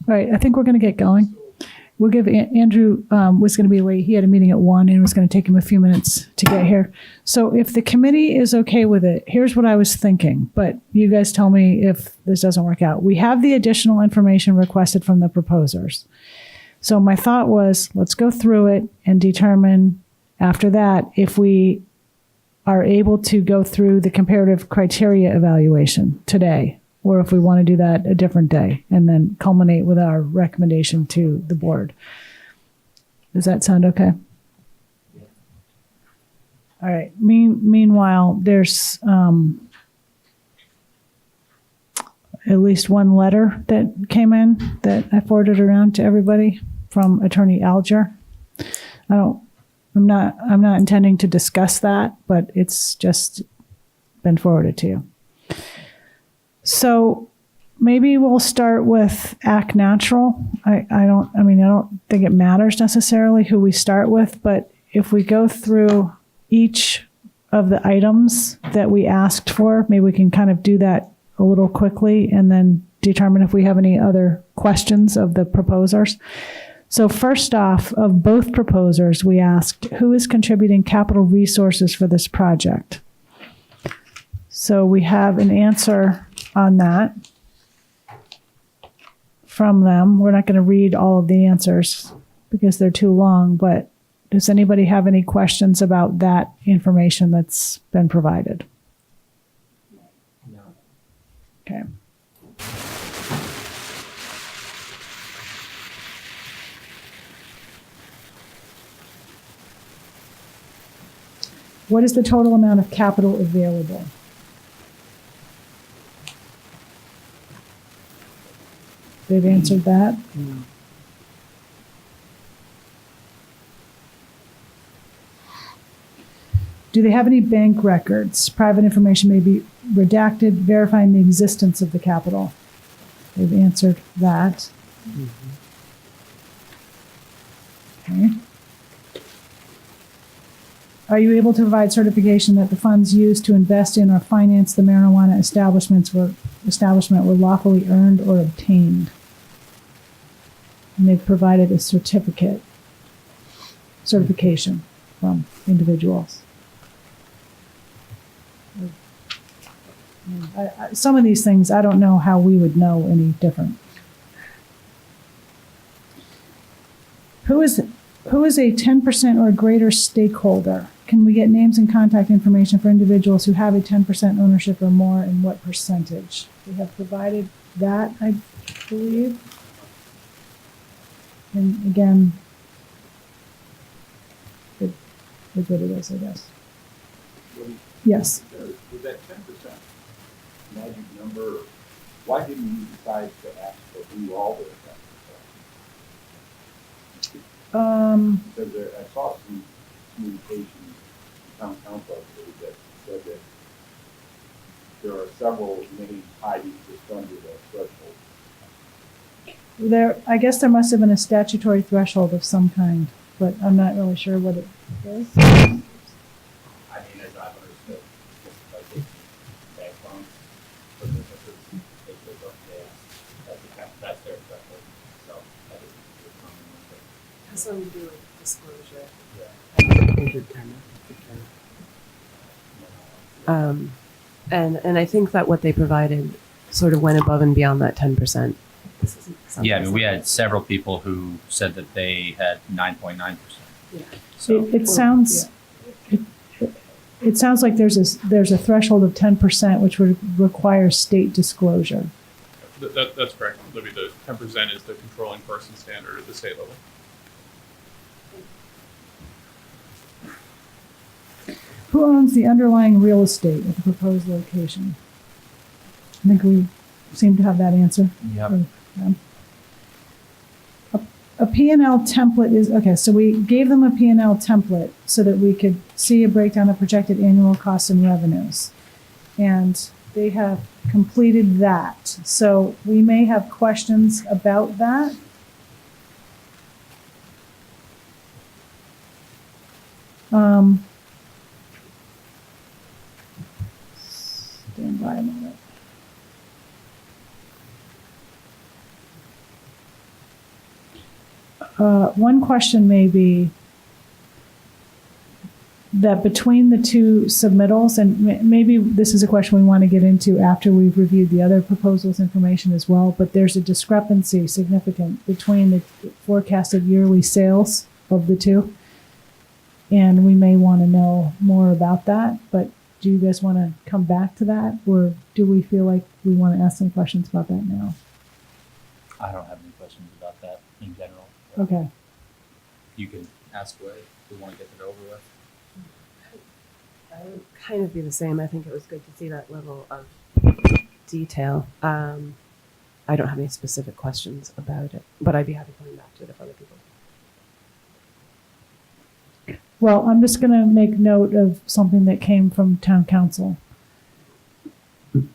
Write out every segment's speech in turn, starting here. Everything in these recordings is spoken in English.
All right, I think we're going to get going. We'll give Andrew was going to be late. He had a meeting at 1 and it was going to take him a few minutes to get here. So if the committee is okay with it, here's what I was thinking, but you guys tell me if this doesn't work out. We have the additional information requested from the proposers. So my thought was, let's go through it and determine after that if we are able to go through the comparative criteria evaluation today, or if we want to do that a different day and then culminate with our recommendation to the board. Does that sound okay? Yeah. All right. Meanwhile, there's at least one letter that came in that I forwarded around to everybody from Attorney Alger. I'm not intending to discuss that, but it's just been forwarded to you. So maybe we'll start with Act Natural. I don't think it matters necessarily who we start with, but if we go through each of the items that we asked for, maybe we can kind of do that a little quickly and then determine if we have any other questions of the proposers. So first off, of both proposers, we asked, who is contributing capital resources for this project? So we have an answer on that from them. We're not going to read all of the answers because they're too long, but does anybody have any questions about that information that's been provided? No. Okay. What is the total amount of capital available? They've answered that. No. Do they have any bank records? Private information may be redacted, verifying the existence of the capital. They've answered that. Mm-hmm. Okay. Are you able to provide certification that the funds used to invest in or finance the marijuana establishment were lawfully earned or obtained? And they've provided a certification from individuals. Some of these things, I don't know how we would know any different. Who is a 10% or greater stakeholder? Can we get names and contact information for individuals who have a 10% ownership or more, and what percentage? We have provided that, I believe. And again, it is what it is, I guess. Yes. With that 10% magic number, why didn't you decide to ask for who all the 10%? Because I saw some communication from town council that said that there are several names hiding just under the threshold. I guess there must have been a statutory threshold of some kind, but I'm not really sure what it is. I mean, as I've understood, just by taking background for businesses, they go up there, that's their threshold. So that is the common one. Has something to do with disclosure. And I think that what they provided sort of went above and beyond that 10%. Yeah, I mean, we had several people who said that they had 9.9%. Yeah. So It sounds like there's a threshold of 10%, which would require state disclosure. That's correct. Libby, the 10% is the controlling person standard at the state level. Who owns the underlying real estate at the proposed location? I think we seem to have that answer. Yep. A P&L template is, okay, so we gave them a P&L template so that we could see a breakdown of projected annual costs and revenues. And they have completed that. So we may have questions about that. Stand by a minute. one question may be that between the two submittals, and maybe this is a question we want to get into after we've reviewed the other proposals information as well, but there's a discrepancy significant between the forecasted yearly sales of the two. And we may want to know more about that, but do you guys want to come back to that, or do we feel like we want to ask some questions about that now? I don't have any questions about that in general. Okay. You can ask away if we want to get it over with. I would kind of be the same. I think it was good to see that level of detail. I don't have any specific questions about it, but I'd be happy coming back to it if other people. Well, I'm just going to make note of something that came from town council. The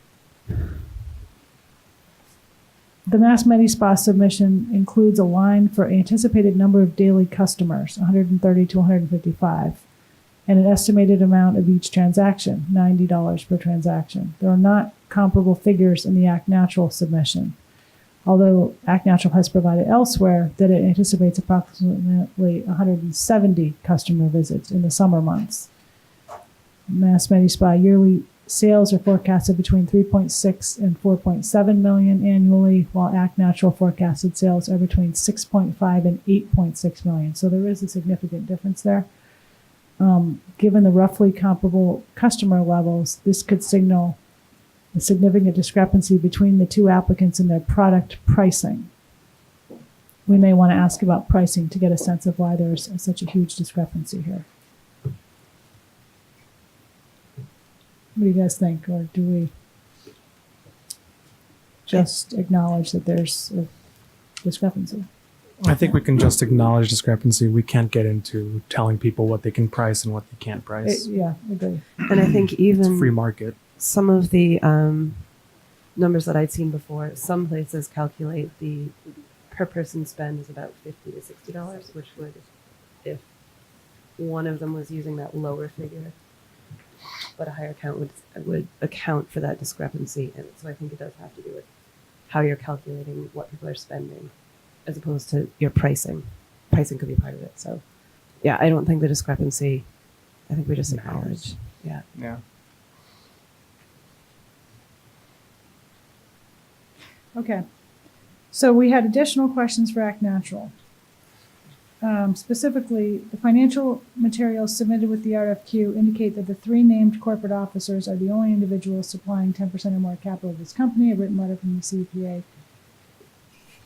Mass Medi-Spa submission includes a line for anticipated number of daily customers, 130 to 155, and an estimated amount of each transaction, $90 per transaction. There are not comparable figures in the Act Natural submission, although Act Natural has provided elsewhere that it anticipates approximately 170 customer visits in the summer months. Mass Medi-Spa yearly sales are forecasted between 3.6 and 4.7 million annually, while Act Natural forecasted sales are between 6.5 and 8.6 million. So there is a significant difference there. Given the roughly comparable customer levels, this could signal a significant discrepancy between the two applicants and their product pricing. We may want to ask about pricing to get a sense of why there's such a huge discrepancy here. What do you guys think? Or do we just acknowledge that there's a discrepancy? I think we can just acknowledge discrepancy. We can't get into telling people what they can price and what they can't price. Yeah, I agree. And I think It's even free market. some of the numbers that I'd seen before, some places calculate the per person spend is about $50 to $60, which would, if one of them was using that lower figure, but a higher count would account for that discrepancy. And so I think it does have to do with how you're calculating what people are spending, as opposed to your pricing. Pricing could be part of it. So, yeah, I don't think the discrepancy. I think we just acknowledge. Yeah. Yeah. Okay. So we had additional questions for Act Natural. Specifically, the financial materials submitted with the RFQ indicate that the three named corporate officers are the only individuals supplying 10% or more capital of this company. A written letter from the CPA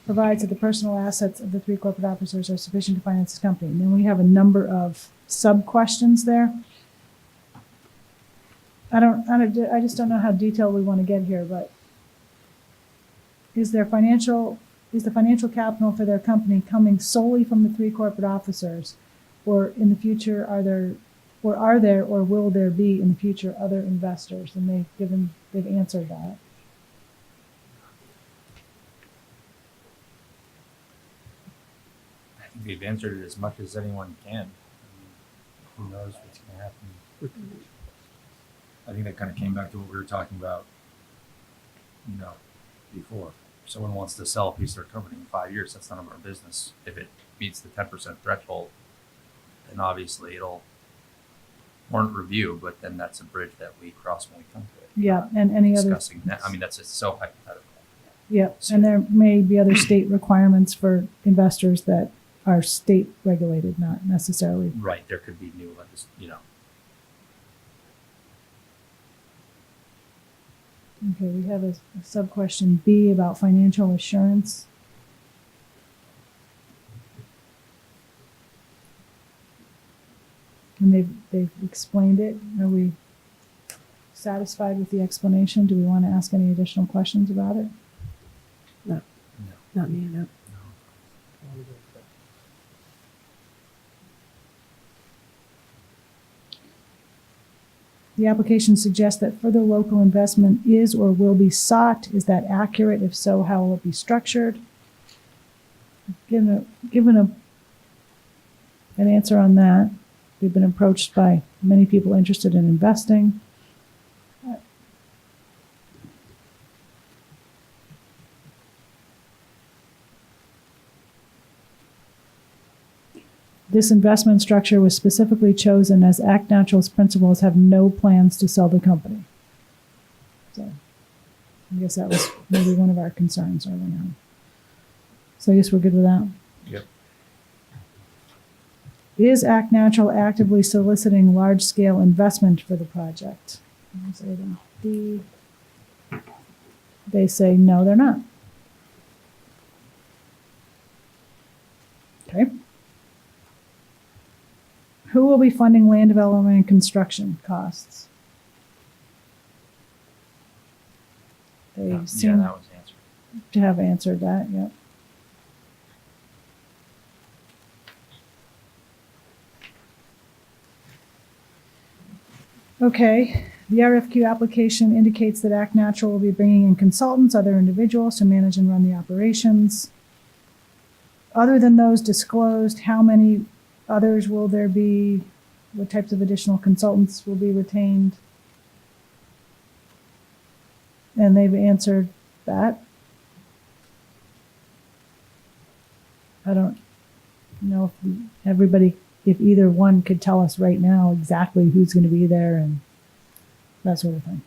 provides that the personal assets of the three corporate officers are sufficient to finance this company. And then we have a number of sub-questions there. I just don't know how detailed we want to get here, but is the financial capital for their company coming solely from the three corporate officers, or in the future are there or will there be in the future other investors? And they've answered that. I think they've answered it as much as anyone can. I mean, who knows what's going to happen? I think that kind of came back to what we were talking about, before. If someone wants to sell a piece of their company in 5 years, that's none of our business. If it meets the 10% threshold, then obviously it'll warrant review, but then that's a bridge that we cross when we come to it. Yeah, and any other Discussing that. I mean, that's just so hypothetical. Yeah, and there may be other state requirements for investors that are state regulated, not necessarily. Right. There could be new, Okay, we have a sub-question B about financial assurance. And they've explained it. Are we satisfied with the explanation? Do we want to ask any additional questions about it? No, not me. No. The application suggests that further local investment is or will be sought. Is that accurate? If so, how will it be structured? Given an answer on that, we've been approached by many people interested in investing. This investment structure was specifically chosen as Act Natural's principals have no plans to sell the company. So I guess that was maybe one of our concerns early on. So I guess we're good with that. Yep. Is Act Natural actively soliciting large-scale investment for the project? There's item D. They say no, they're not. Okay. Who will be funding land development and construction costs? They Yeah, seem that was answered. to have answered that, yep. Okay, the RFQ application indicates that Act Natural will be bringing in consultants, other individuals to manage and run the operations. Other than those disclosed, how many others will there be? What types of additional consultants will be retained? And they've answered that. I don't know if everybody, if either one could tell us right now exactly who's going to be there and that sort of thing.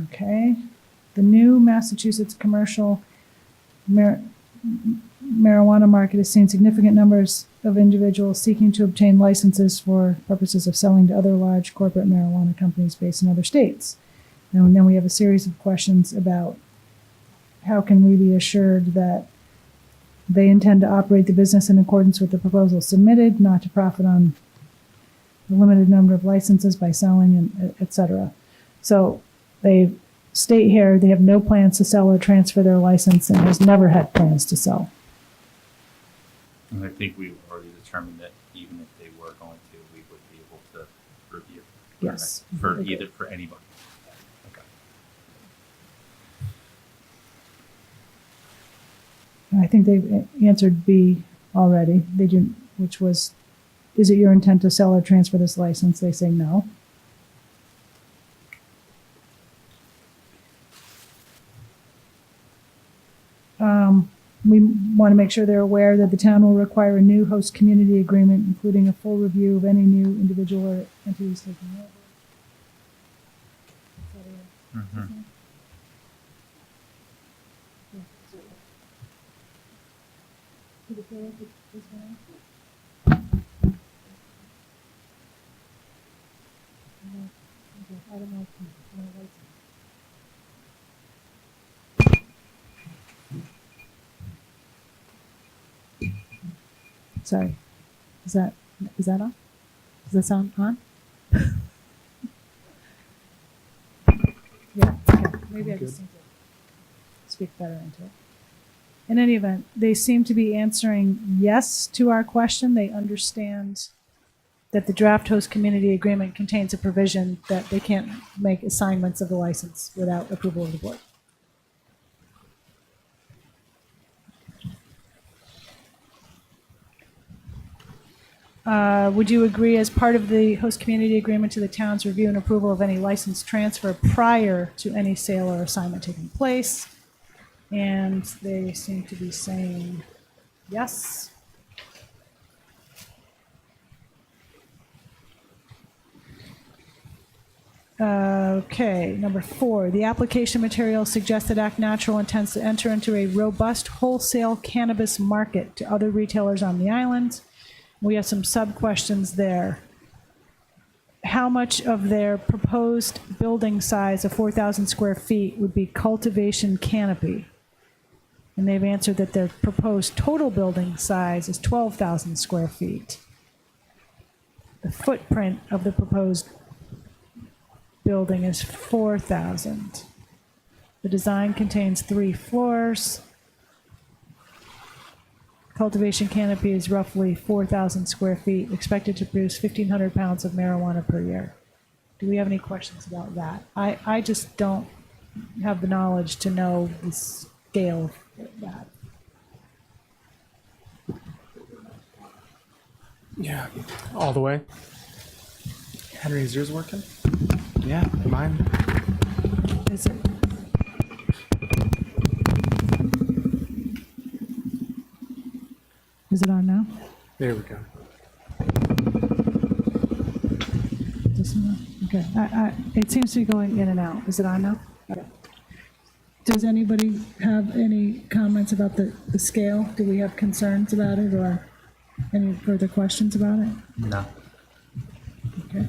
Okay. The new Massachusetts commercial marijuana market has seen significant numbers of individuals seeking to obtain licenses for purposes of selling to other large corporate marijuana companies based in other states. And then we have a series of questions about how can we be assured that they intend to operate the business in accordance with the proposal submitted, not to profit on the limited number of licenses by selling, and et cetera. So they state here they have no plans to sell or transfer their license and has never had plans to sell. And I think we've already determined that even if they were going to, we would be able to review. Yes. For Okay. either, for anybody. Okay. And I think they've answered B already. They didn't, which was, is it your intent to sell or transfer this license? They say no. We want to make sure they're aware that the town will require a new host community agreement, including a full review of any new individual or entities taking over. Mm-hmm. Did it feel like it was going on? I don't know if you want to write something. Sorry, is that on? Does that sound on? Yeah, okay, maybe I just need to speak better into it. In any event, they seem to be answering yes to our question. They understand that the draft host community agreement contains a provision that they can't make assignments of the license without approval of the board. Would you agree as part of the host community agreement to the town's review and approval of any license transfer prior to any sale or assignment taking place? And they seem to be saying yes. Okay, number 4, the application material suggests that Act Natural intends to enter into a robust wholesale cannabis market to other retailers on the island. We have some sub-questions there. How much of their proposed building size of 4,000 square feet would be cultivation canopy? And they've answered that their proposed total building size is 12,000 square feet. The footprint of the proposed building is 4,000. The design contains 3 floors. Cultivation canopy is roughly 4,000 square feet, expected to produce 1,500 pounds of marijuana per year. Do we have any questions about that? I just don't have the knowledge to know the scale of that. Yeah, all the way. Henry, is yours working? Yeah, mine. Is it? Is it on now? There we go. Okay, it seems to be going in and out. Is it on now? Okay. Does anybody have any comments about the scale? Do we have concerns about it or any further questions about it? No. Okay.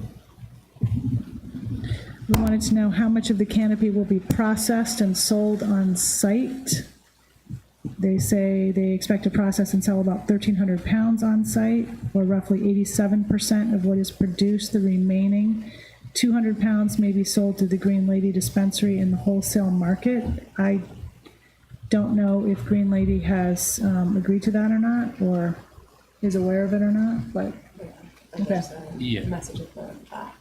We wanted to know how much of the canopy will be processed and sold on site. They say they expect to process and sell about 1,300 pounds on site, or roughly 87% of what is produced. The remaining 200 pounds may be sold to the Green Lady dispensary in the wholesale market. I don't know if Green Lady has agreed to that or not, or is aware of it or not, but, okay. Yeah. Message at the back.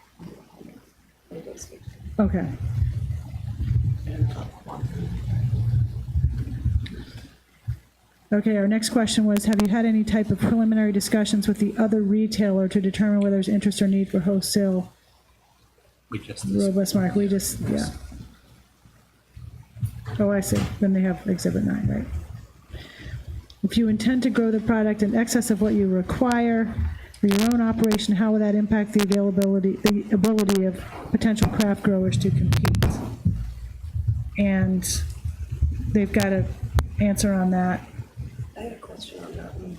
They did speak. Okay. Okay, our next question was, have you had any type of preliminary discussions with the other retailer to determine whether there's interest or need for wholesale We just robust market? We just, yeah. Oh, I see. Then they have Exhibit 9, right? If you intend to grow the product in excess of what you require for your own operation, how will that impact the ability of potential craft growers to compete? And they've got an answer on that. I had a question on that one.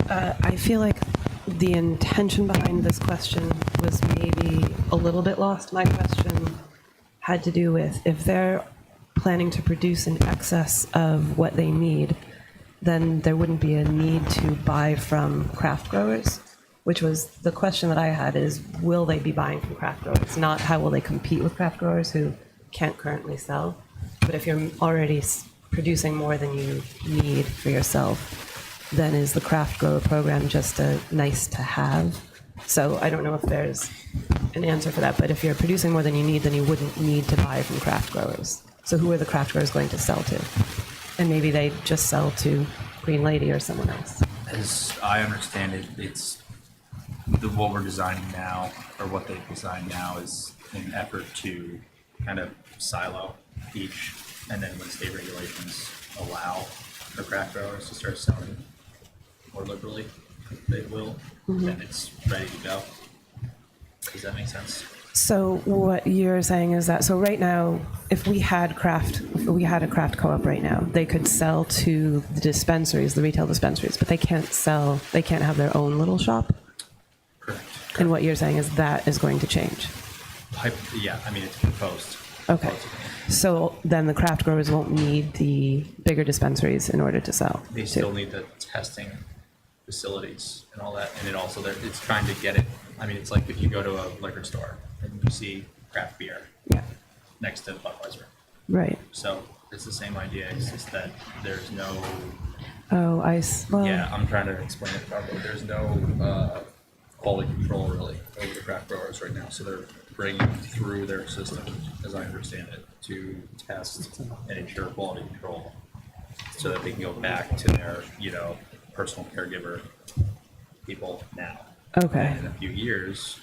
I feel like the intention behind this question was maybe a little bit lost. My question had to do with if they're planning to produce in excess of what they need, then there wouldn't be a need to buy from craft growers, which was the question that I had is, will they be buying from craft growers? Not how will they compete with craft growers who can't currently sell. But if you're already producing more than you need for yourself, then is the craft grower program just a nice to have? So I don't know if there's an answer for that, but if you're producing more than you need, then you wouldn't need to buy from craft growers. So who are the craft growers going to sell to? And maybe they just sell to Green Lady or someone else. As I understand it, it's what we're designing now, or what they've designed now, is an effort to kind of silo each, and then when state regulations allow for craft growers to start selling more liberally, they will, then it's ready to go. Does that make sense? So what you're saying is that, so right now, if we had a craft co-op right now, they could sell to the dispensaries, the retail dispensaries, but they can't have their own little shop? Correct. And what you're saying is that is going to change? Yeah, I mean, it's proposed. Okay. So then the craft growers won't need the bigger dispensaries in order to sell? They still need the testing facilities and all that, and it's trying to get it. I mean, it's like if you go to a liquor store and you see craft beer next to Budweiser. Right. So it's the same idea. It's just that there's no. Oh, Yeah, I'm trying to explain it properly. There's no quality control really over the craft growers right now. So they're bringing through their system, as I understand it, to test and ensure quality control, so that they can go back to their, personal caregiver people now. Okay. And in a few years,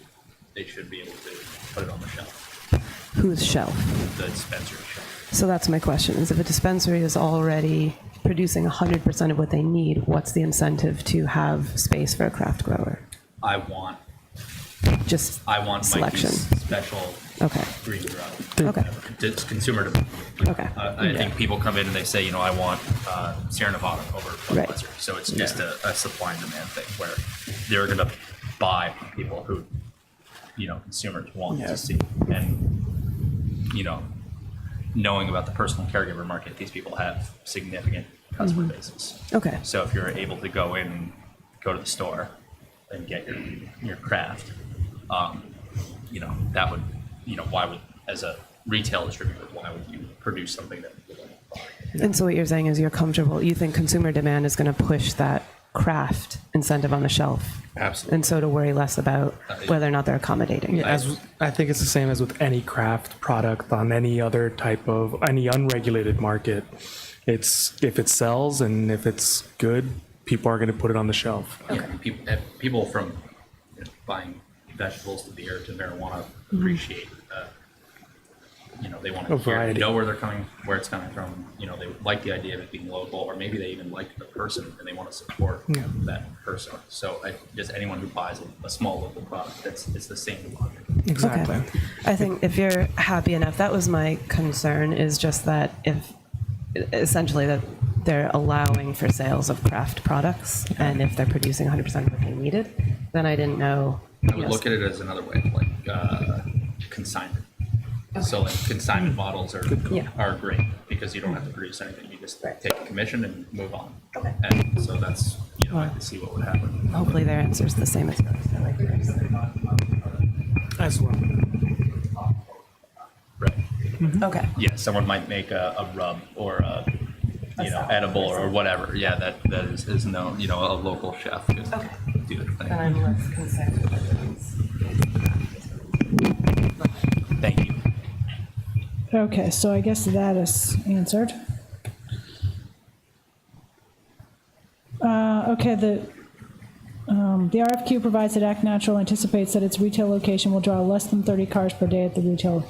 they should be able to put it on the shelf, Whose shelf? the dispensary shelf. So that's my question, is if a dispensary is already producing 100% of what they need, what's the incentive to have space for a craft grower? I want Selection. Mikey's special Okay. green grow. Okay. It's consumer demand. Okay. I think people come in and they say, I want Sierra Nevada over Right. Budweiser. So it's just a supply and demand thing where they're going to buy from people who, consumers want to see. And, knowing about the personal caregiver market, these people have significant customer bases. Okay. So if you're able to go to the store and get your craft, that would, why would, as a retail distributor, why would you produce something that people don't buy? And so what you're saying is you're comfortable, you think consumer demand is going to push that craft incentive on the shelf? Absolutely. And so to worry less about whether or not they're accommodating it. I think it's the same as with any craft product on any unregulated market. It's if it sells and if it's good, people are going to put it on the shelf. Yeah, people from buying vegetables to beer to marijuana appreciate they want A to variety. know where it's coming from. They like the idea of it being local, or maybe they even like the person and they want to support that person. So just anyone who buys a small local product, it's the same logic. Exactly. Okay. I think if you're happy enough, that was my concern, is just that if essentially that they're allowing for sales of craft products, and if they're producing 100% of what they needed, then I didn't know. I would look at it as another way, like consignment. So like consignment models are great because you don't have to produce anything. You just take a commission and move on. Okay. And so that's, I can see what would happen. Hopefully their answer is the same as yours. I like yours. As well. Right. Okay. Yeah, someone might make a rub or a edible or whatever. Yeah, that is known. A local chef could do the thing. Then I'm less concerned with Thank you. Okay, so I guess that is answered. Okay, the RFQ provides that Act Natural anticipates that its retail location will draw less than 30 cars per day at the retail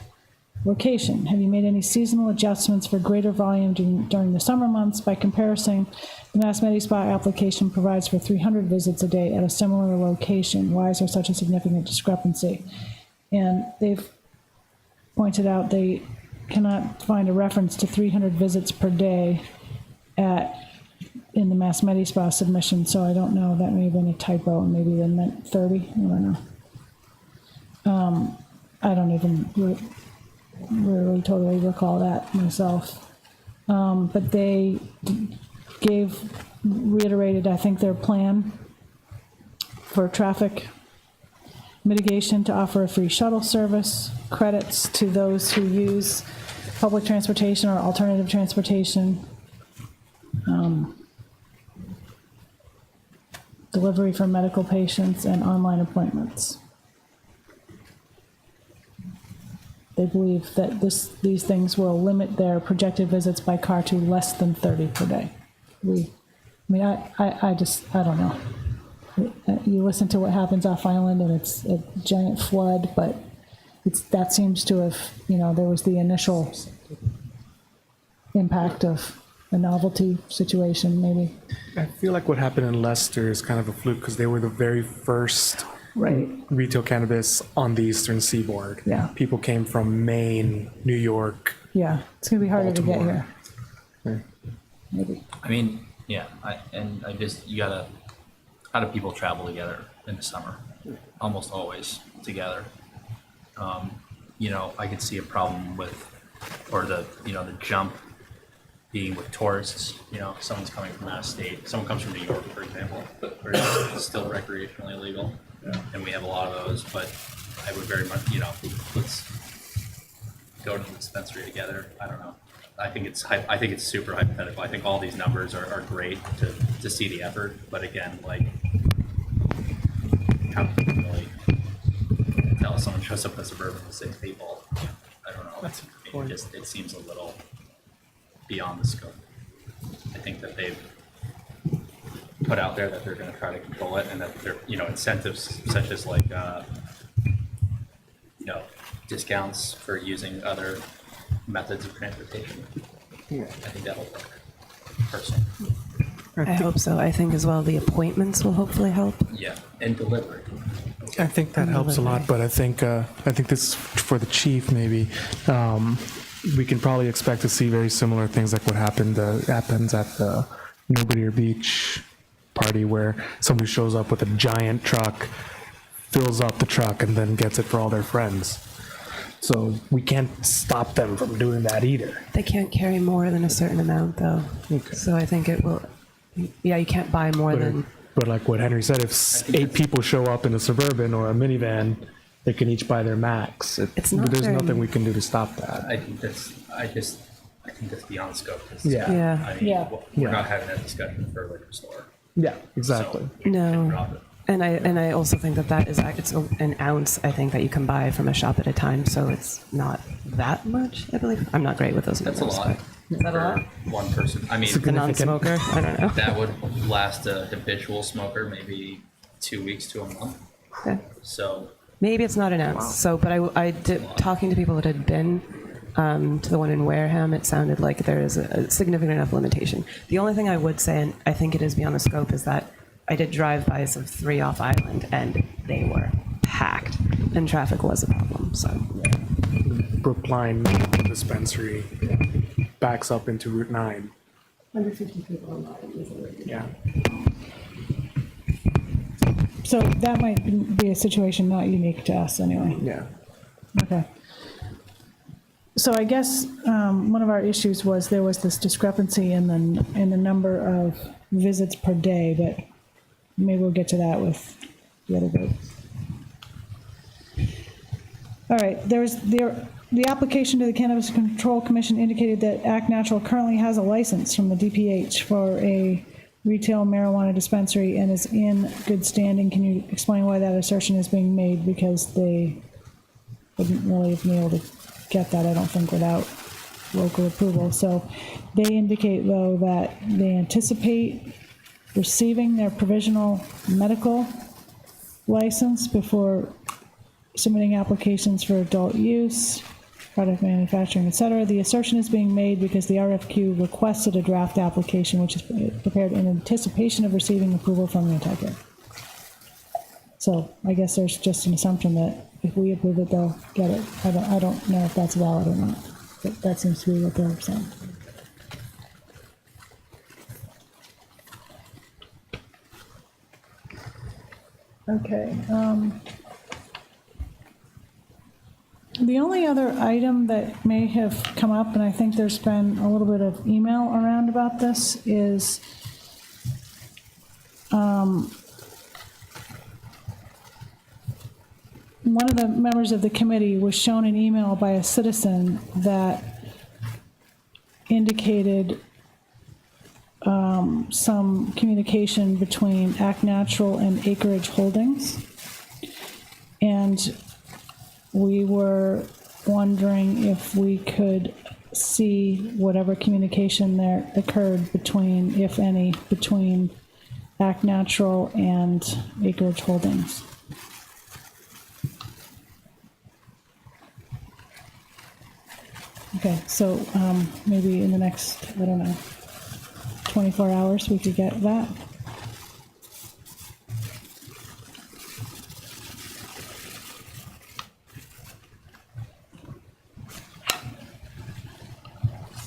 location. Have you made any seasonal adjustments for greater volume during the summer months? By comparison, the Mass Medi Spa application provides for 300 visits a day at a similar location. Why is there such a significant discrepancy? And they've pointed out they cannot find a reference to 300 visits per day in the Mass Medi Spa submission, so I don't know, that may have been a typo, and maybe they meant 30, I don't know. I don't even really totally recall that myself. But they reiterated, I think, their plan for traffic mitigation to offer a free shuttle service, credits to those who use public transportation or alternative transportation, delivery for medical patients, and online appointments. They believe that these things will limit their projected visits by car to less than 30 per day. I don't know. You listen to what happens off island, and it's a giant flood, but that seems to have, there was the initial impact of a novelty situation, maybe. I feel like what happened in Leicester is kind of a fluke because they were the very first Right. retail cannabis on the Eastern Seaboard. Yeah. People came from Maine, New York. Yeah, it's going to be harder to get Baltimore. here. Maybe. I mean, yeah, how do people travel together in the summer? Almost always together. I could see a problem with, or the jump being with tourists. Someone's coming from out of state. Someone comes from New York, for example, where it's still recreationally illegal, and we have a lot of those. But I would very much, let's go to the dispensary together. I don't know. I think it's super hypothetical. I think all these numbers are great to see the effort, but again, like, how can you really tell someone shows up in a suburban with 6 people? I don't know. It seems a little beyond the scope. I think that they've put out there that they're going to try to control it, and that there, incentives such as like, discounts for using other methods of transportation. I think that'll work, personally. I hope so. I think as well the appointments will hopefully help. Yeah, and delivery. I think that helps a lot, but I think this for the chief maybe. We can probably expect to see very similar things like what happens at the Nobody or Beach party, where somebody shows up with a giant truck, fills up the truck, and then gets it for all their friends. So we can't stop them from doing that either. They can't carry more than a certain amount, though. Okay. So I think it will. Yeah, you can't buy more than. But like what Henry said, if 8 people show up in a Suburban or a minivan, they can each buy their max. It's not There's very- nothing we can do to stop that. I think that's beyond scope. Yeah. Yeah. I mean, Yeah. we're not having that discussion for a liquor store. Yeah, exactly. So we can drop No. it. And I also think that is it's an ounce, I think, that you can buy from a shop at a time, so it's not that much, I believe. I'm not great with those That's a numbers. lot. Is that a lot? For one person. I mean, A non-smoker? I don't know. that would last a habitual smoker maybe 2 weeks to a month. Okay. So Maybe it's not an ounce. So, but I did talking to people that had been to the one in Wareham, it sounded like there is a significant enough limitation. The only thing I would say, and I think it is beyond the scope, is that I did drive-bys of 3 off Island, and they were packed, and traffic was a problem. So Brookline dispensary backs up into Route 9. 150 people online. Yeah. So that might be a situation not unique to us anyway. Yeah. Okay. So I guess one of our issues was there was this discrepancy in the number of visits per day, but maybe we'll get to that with the other group. All right, the application to the Cannabis Control Commission indicated that Act Natural currently has a license from the DPH for a retail marijuana dispensary and is in good standing. Can you explain why that assertion is being made? Because they wouldn't really have been able to get that, I don't think, without local approval. So they indicate, though, that they anticipate receiving their provisional medical license before submitting applications for adult use, product manufacturing, etc. The assertion is being made because the RFQ requested a draft application which is prepared in anticipation of receiving approval from Nantucket. So I guess there's just an assumption that if we approve it, they'll get it. I don't know if that's valid or not, but that seems to be what they're saying. Okay. The only other item that may have come up, and I think there's been a little bit of email around about this, is one of the members of the committee was shown an email by a citizen that indicated some communication between Act Natural and Acreage Holdings. And we were wondering if we could see whatever communication there occurred between, if any, between Act Natural and Acreage Holdings. Okay, so maybe in the next, I don't know, 24 hours we could get that.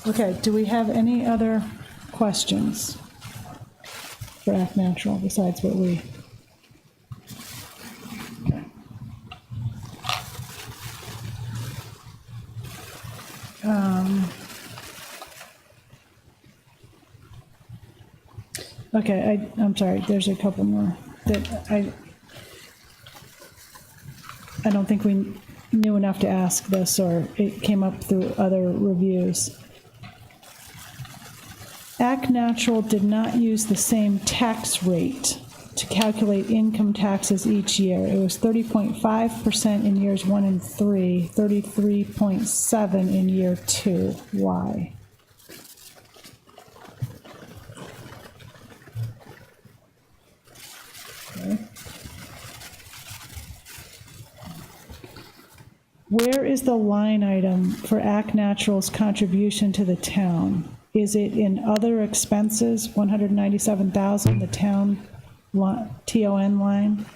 Okay, do we have any other questions for Act Natural besides what we? Okay, I'm sorry, there's a couple more that I don't think we knew enough to ask this, or it came up through other reviews. Act Natural did not use the same tax rate to calculate income taxes each year. It was 30.5% in years 1 and 3, 33.7 in year 2. Why? Okay. Where is the line item for Act Natural's contribution to the town? Is it in other expenses, 197,000, the town TON line?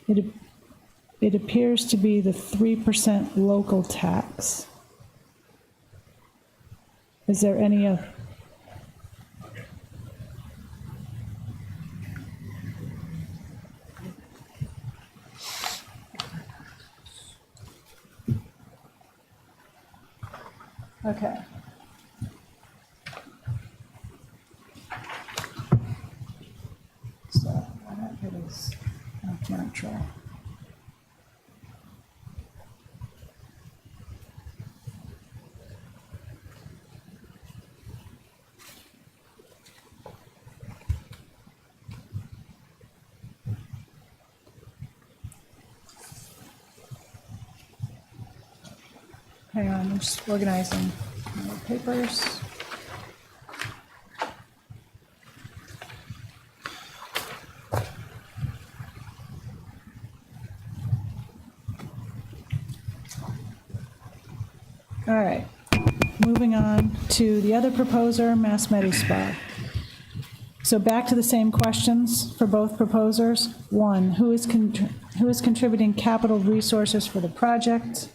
It appears to be the 3% local tax. Is there any of? Okay. So that is Act Natural. Hang on, I'm just organizing my papers. All right, moving on to the other proposer, Mass Medi Spa. So back to the same questions for both proposers. One, who is contributing capital resources for the project?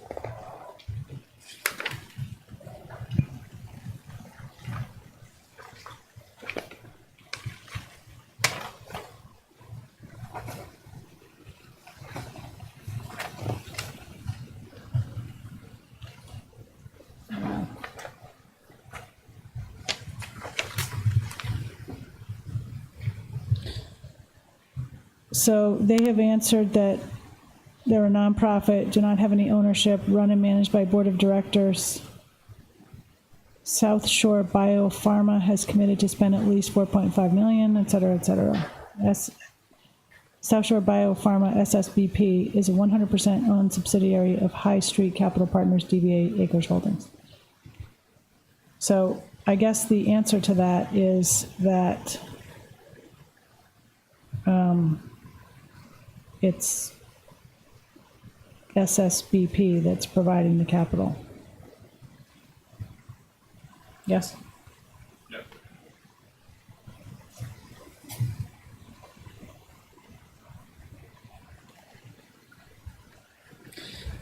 So they have answered that they're a nonprofit, do not have any ownership, run and managed by board of directors. South Shore Biopharma has committed to spend at least 4.5 million, et cetera, et cetera. South Shore Biopharma, SSBP, is a 100% owned subsidiary of High Street Capital Partners, DBA Acres Holdings. So I guess the answer to that is that it's SSBP that's providing the capital. Yes? Yep.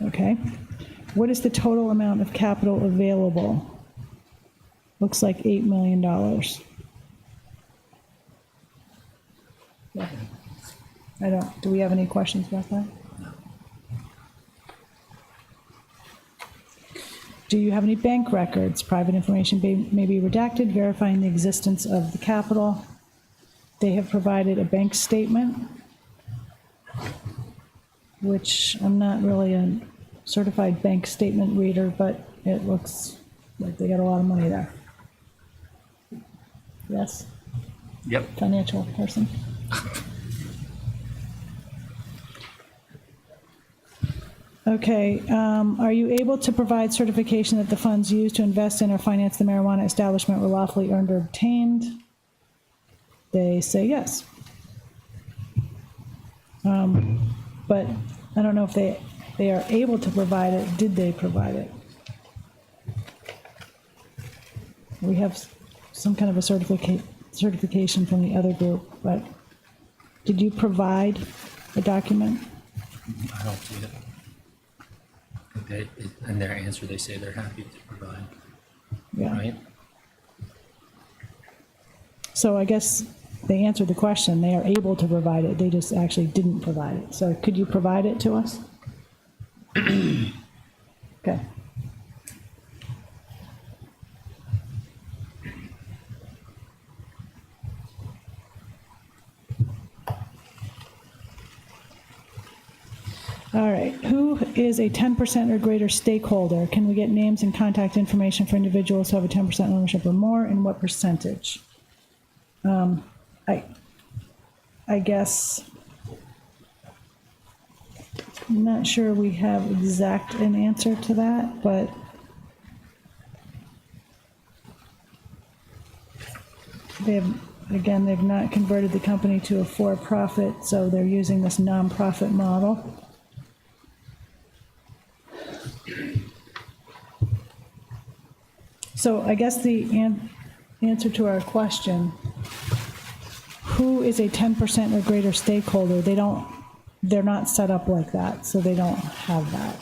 Okay. What is the total amount of capital available? Looks like $8 million. Yeah. Do we have any questions about that? Do you have any bank records? Private information may be redacted, verifying the existence of the capital. They have provided a bank statement, which I'm not really a certified bank statement reader, but it looks like they got a lot of money there. Yes? Yep. Financial person. Okay, are you able to provide certification that the funds used to invest in or finance the marijuana establishment were lawfully earned or obtained? They say yes. But I don't know if they are able to provide it. Did they provide it? We have some kind of a certification from the other group, but did you provide a document? I don't see it. In their answer, they say they're happy to provide, Yeah. right? So I guess they answered the question. They are able to provide it. They just actually didn't provide it. So could you provide it to us? Okay. All right, who is a 10% or greater stakeholder? Can we get names and contact information for individuals who have a 10% ownership or more, and what percentage? I guess, I'm not sure we have an answer to that, but they've not converted the company to a for-profit, so they're using this nonprofit model. So I guess the answer to our question, who is a 10% or greater stakeholder? They're not set up like that, so they don't have that.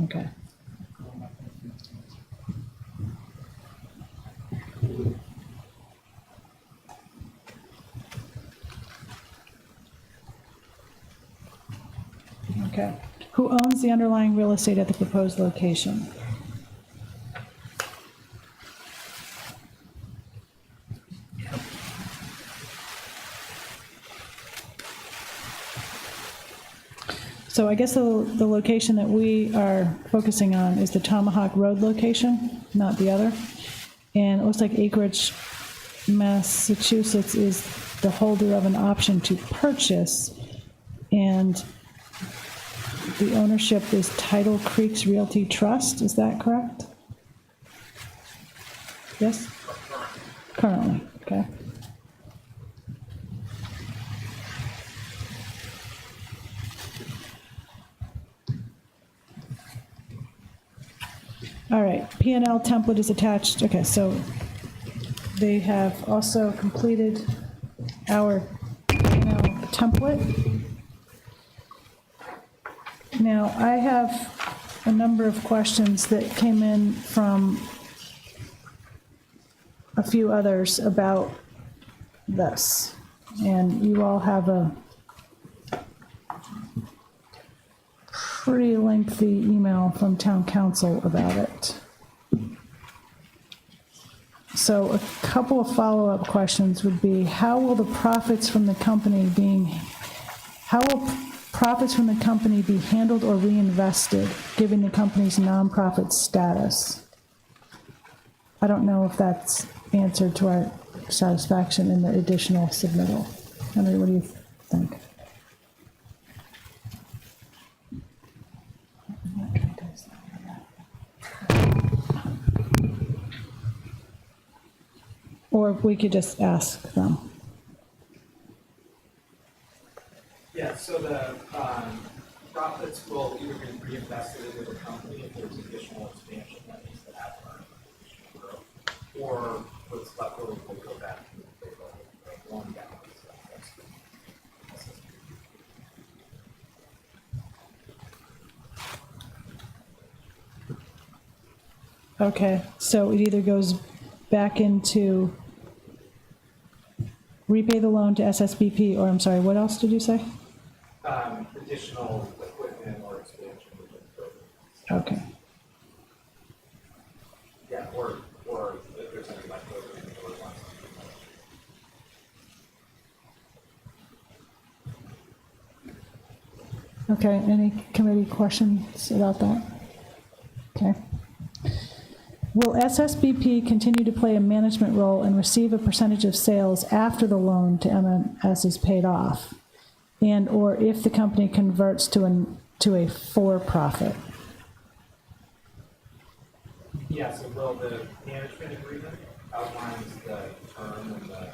Okay. Okay. Who owns the underlying real estate at the proposed location? So I guess the location that we are focusing on is the Tomahawk Road location, not the other. And it looks like Acreage, Massachusetts is the holder of an option to purchase, and the ownership is Tidal Creeks Realty Trust. Is that correct? Yes? Currently, okay. All right, P&L template is attached. Okay, so they have also completed our P&L template. Now, I have a number of questions that came in from a few others about this. And you all have a pretty lengthy email from town council about it. So a couple of follow-up questions would be, how will profits from the company be handled or reinvested, given the company's nonprofit status? I don't know if that's answered to our satisfaction in the additional submittal. Henry, what do you think? Or we could just ask them. Yeah, so the profits will either be reinvested into the company if there's additional expansion that needs to happen, or additional growth, or what's left over will go back to the loan balance. Okay, so it either goes back into repay the loan to SSBP, or I'm sorry, what else did you say? Additional equipment or expansion within the program. Okay. Yeah, or if there's any leftover in the board wants to do that. Okay, any committee questions about that? Okay. Will SSBP continue to play a management role and receive a percentage of sales after the loan to MMS is paid off? And or if the company converts to a for-profit? Yeah, so will the management agreement outlines the term and the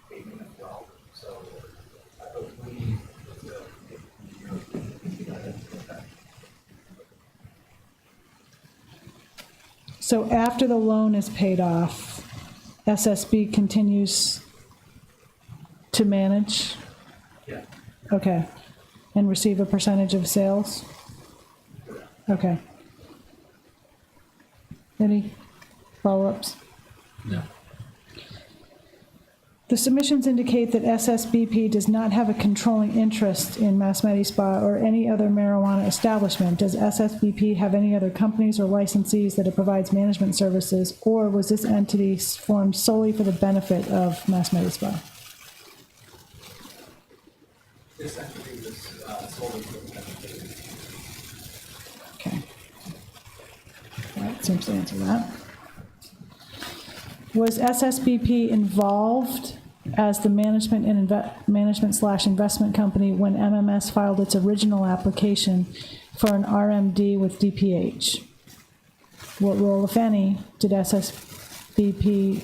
payment as well? So I believe it's a 50-year. So after the loan is paid off, SSB continues to manage? Yeah. Okay. And receive a percentage of sales? Okay. Any follow-ups? No. The submissions indicate that SSBP does not have a controlling interest in Mass Spa or any other marijuana establishment. Does SSBP have any other companies or licensees that it provides management services, or was this entity formed solely for the benefit of Mass Spa? This entity was solely for the benefit. Okay. That seems to answer that. Was SSBP involved as the management and management/investment company when MMS filed its original application for an RMD with DPH? What role, if any, did SSBP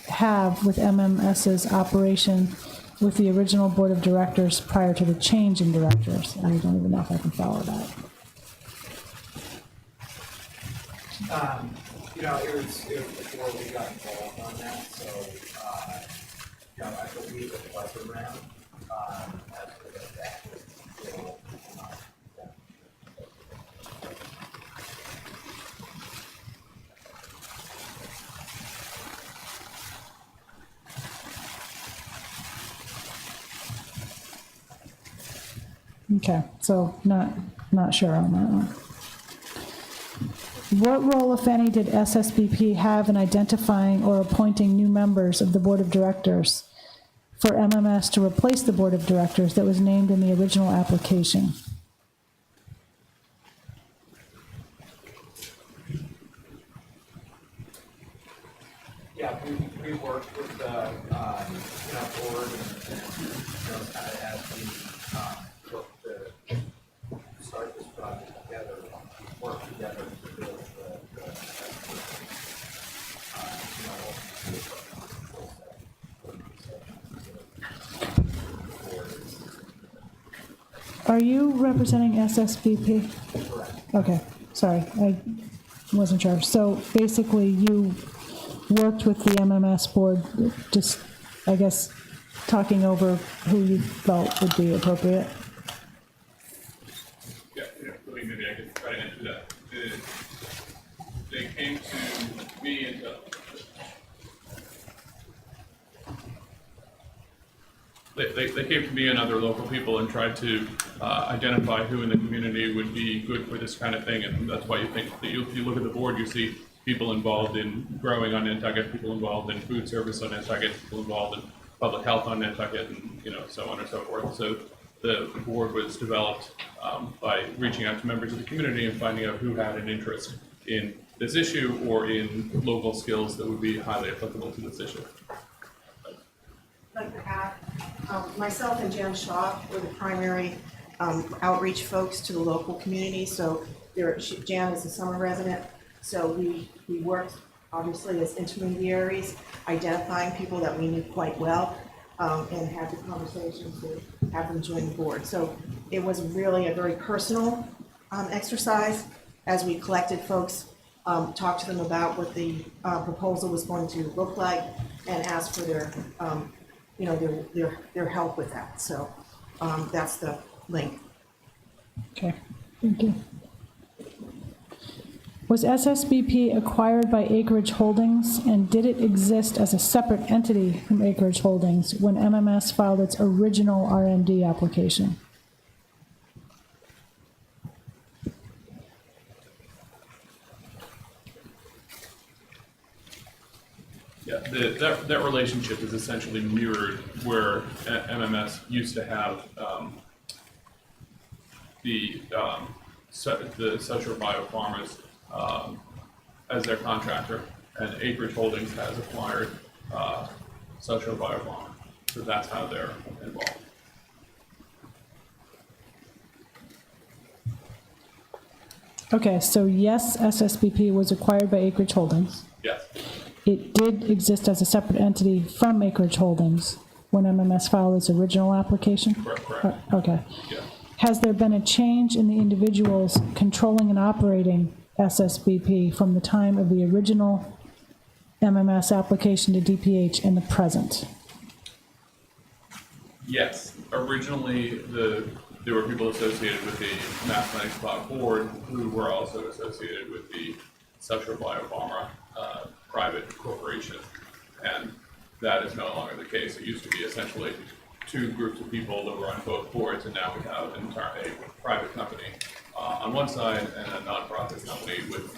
have with MMS's operation with the original board of directors prior to the change in directors? I don't even know if I can follow that. It was before we got involved on that, so, I believe it was around, as for that role. Okay, so not sure on that one. What role, if any, did SSBP have in identifying or appointing new members of the board of directors for MMS to replace the board of directors that was named in the original application? Yeah, we worked with the, board and kind of as we, looked to start this project together, work together to build Are you representing SSBP? Correct. Okay. Sorry, I wasn't sure. So basically, you worked with the MMS board, just, I guess, talking over who you felt would be appropriate. Yeah, maybe I could try to answer that. They came to me and they came to me and other local people and tried to identify who in the community would be good for this kind of thing, and that's why you think that if you look at the board, you see people involved in growing on Nantucket, people involved in food service on Nantucket, people involved in public health on Nantucket, and so on and so forth. So the board was developed by reaching out to members of the community and finding out who had an interest in this issue or in local skills that would be highly applicable to this issue. Like to add, myself and Jan Shaw were the primary outreach folks to the local community. So Jan is a summer resident, so we worked obviously as intermediaries, identifying people that we knew quite well, and had the conversations to have them join the board. So it was really a very personal exercise as we collected folks, talked to them about what the proposal was going to look like, and asked for their their help with that. So that's the link. Okay, thank you. Was SSBP acquired by Acreage Holdings, and did it exist as a separate entity from Acreage Holdings when MMS filed its original RMD application? Yeah, that relationship is essentially mirrored where MMS used to have the social biopharmas as their contractor, and Acreage Holdings has acquired social biopharma. So that's how they're involved. Okay, so yes, SSBP was acquired by Acreage Holdings. Yes. It did exist as a separate entity from Acreage Holdings when MMS filed its original application? Correct. Okay. Yeah. Has there been a change in the individuals controlling and operating SSBP from the time of the original MMS application to DPH and the present? Yes. Originally, there were people associated with the Mathematics Cloud Board who were also associated with the Social Biopharma private corporation, and that is no longer the case. It used to be essentially two groups of people that were on both boards, and now we have a private company on one side and a nonprofit company with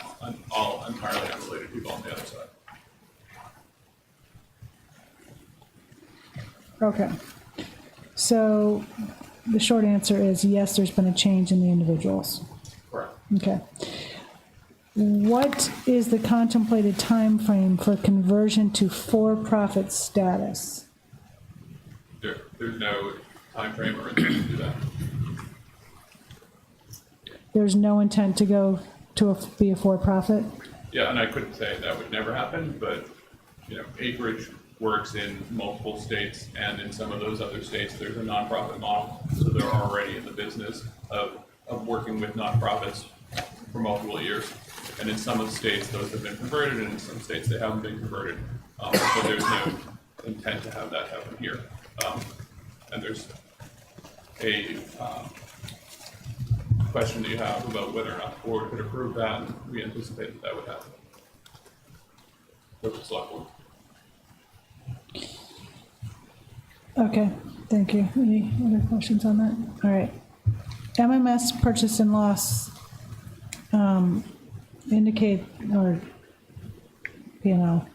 all entirely unrelated people on the other side. Okay. So the short answer is yes, there's been a change in the individuals. Correct. Okay. What is the contemplated time frame for conversion to for-profit status? There's no time frame or intent to do that. There's no intent to go to be a for-profit? Yeah, and I couldn't say that would never happen, but Acreage works in multiple states, and in some of those other states, there's a nonprofit model. So they're already in the business of working with nonprofits for multiple years. And in some of the states, those have been converted, and in some states, they haven't been converted. But there's no intent to have that happen here. And there's a question that you have about whether or not the board could approve that, and we anticipate that would happen with the select board. Okay, thank you. Any other questions on that? All right. MMS purchase and loss P&L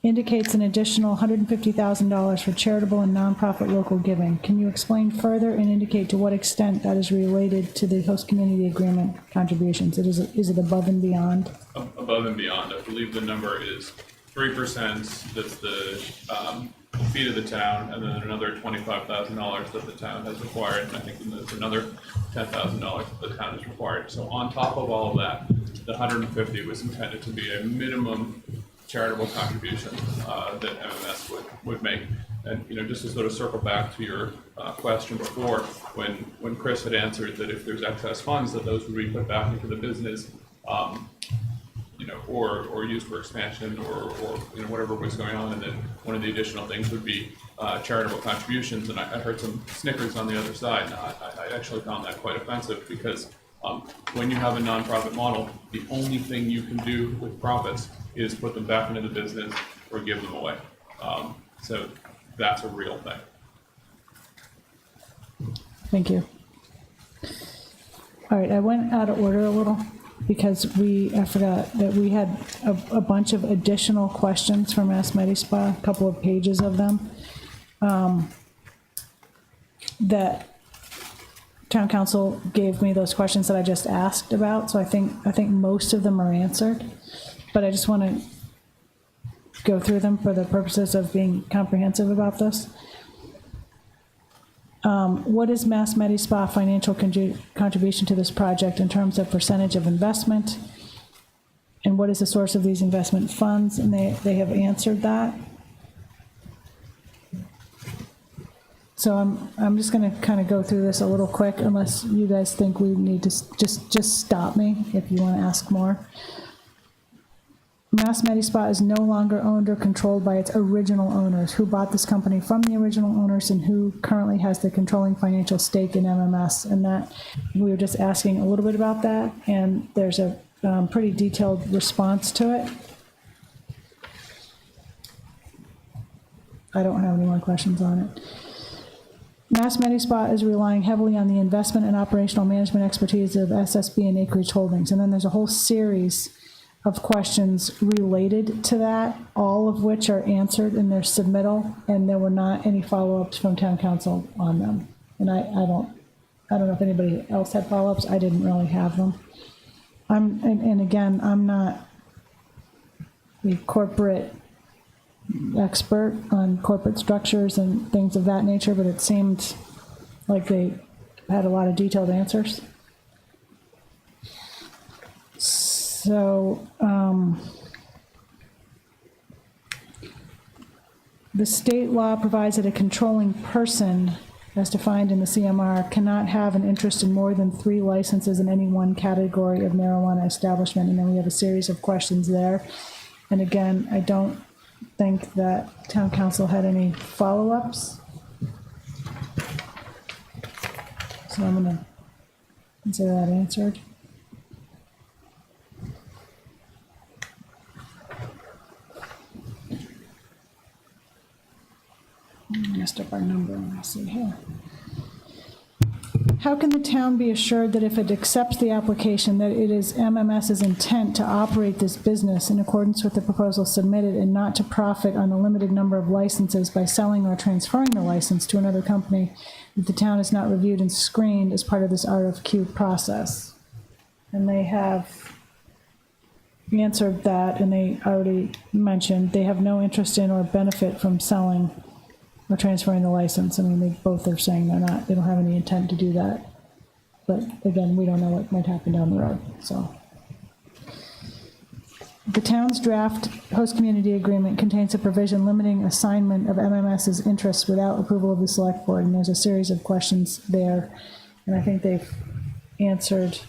indicates an additional $150,000 for charitable and nonprofit local giving. Can you explain further and indicate to what extent that is related to the host community agreement contributions? Is it above and beyond? Above and beyond. I believe the number is 3%. That's the fee to the town, and then another $25,000 that the town has required, and I think there's another $10,000 that the town has required. So on top of all of that, the 150 was intended to be a minimum charitable contribution that MMS would make. And just to sort of circle back to your question before, when Chris had answered that if there's excess funds, that those would be put back into the business, or used for expansion or whatever was going on. And then one of the additional things would be charitable contributions. And I heard some snickers on the other side. And I actually found that quite offensive because when you have a nonprofit model, the only thing you can do with profits is put them back into the business or give them away. So that's a real thing. Thank you. All right, I went out of order a little because I forgot that we had a bunch of additional questions from Mass Medispa, a couple of pages of them, that town council gave me those questions that I just asked about. So I think most of them are answered, but I just want to go through them for the purposes of being comprehensive about this. What is Mass Medispa financial contribution to this project in terms of percentage of investment? And what is the source of these investment funds? And they have answered that. So I'm just going to kind of go through this a little quick, unless you guys think we need to just stop me if you want to ask more. Mass Medispa is no longer owned or controlled by its original owners. Who bought this company from the original owners and who currently has the controlling financial stake in MMS? And that we were just asking a little bit about that, and there's a pretty detailed response to it. I don't have any more questions on it. Mass Medispa is relying heavily on the investment and operational management expertise of SSB and Acreage Holdings. And then there's a whole series of questions related to that, all of which are answered in their submittal, and there were not any follow-ups from town council on them. And I don't know if anybody else had follow-ups. I didn't really have them. And again, I'm not a corporate expert on corporate structures and things of that nature, but it seemed like they had a lot of detailed answers. So the state law provides that a controlling person, as defined in the CMR, cannot have an interest in more than 3 licenses in any one category of marijuana establishment. And then we have a series of questions there. And again, I don't think that town council had any follow-ups. So I'm going to consider that answered. Messed up our number. Let's see here. How can the town be assured that if it accepts the application that it is MMS's intent to operate this business in accordance with the proposal submitted and not to profit on the limited number of licenses by selling or transferring the license to another company that the town is not reviewed and screened as part of this RFQ process? And they have answered that, and they already mentioned they have no interest in or benefit from selling or transferring the license. I mean, they both are saying they don't have any intent to do that. But again, we don't know what might happen down the road, so. The town's draft host community agreement contains a provision limiting assignment of MMS's interests without approval of the select board, and there's a series of questions there. And I think they've answered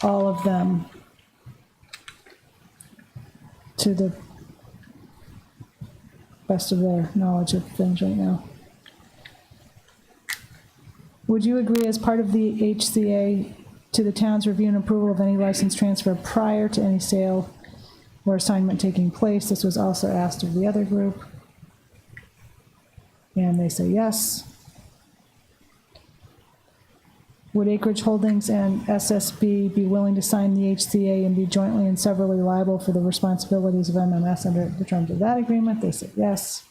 all of them to the best of their knowledge of things right now. Would you agree as part of the HCA to the town's review and approval of any license transfer prior to any sale or assignment taking place? This was also asked of the other group. And they say yes. Would Acreage Holdings and SSB be willing to sign the HCA and be jointly and severally liable for the responsibilities of MMS under the terms of that agreement? They said yes.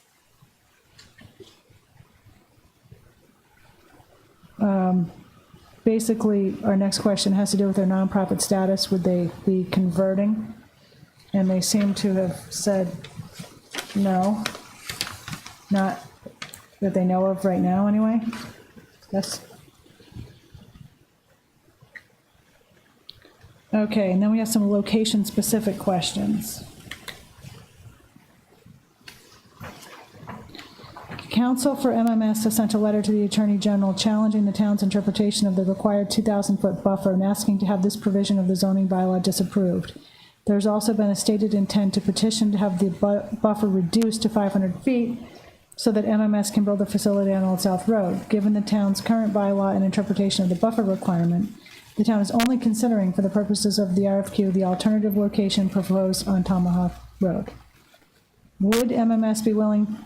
Basically, our next question has to do with their nonprofit status. Would they be converting? And they seem to have said no. Not that they know of right now, anyway. Yes. Okay, and then we have some location-specific questions. counsel for MMS has sent a letter to the Attorney General challenging the town's interpretation of the required 2,000-foot buffer and asking to have this provision of the zoning bylaw disapproved. There's also been a stated intent to petition to have the buffer reduced to 500 feet so that MMS can build a facility on Old South Road. Given the town's current bylaw and interpretation of the buffer requirement, the town is only considering, for the purposes of the RFQ, the alternative location proposed on Tomahawk Road. Would MMS be willing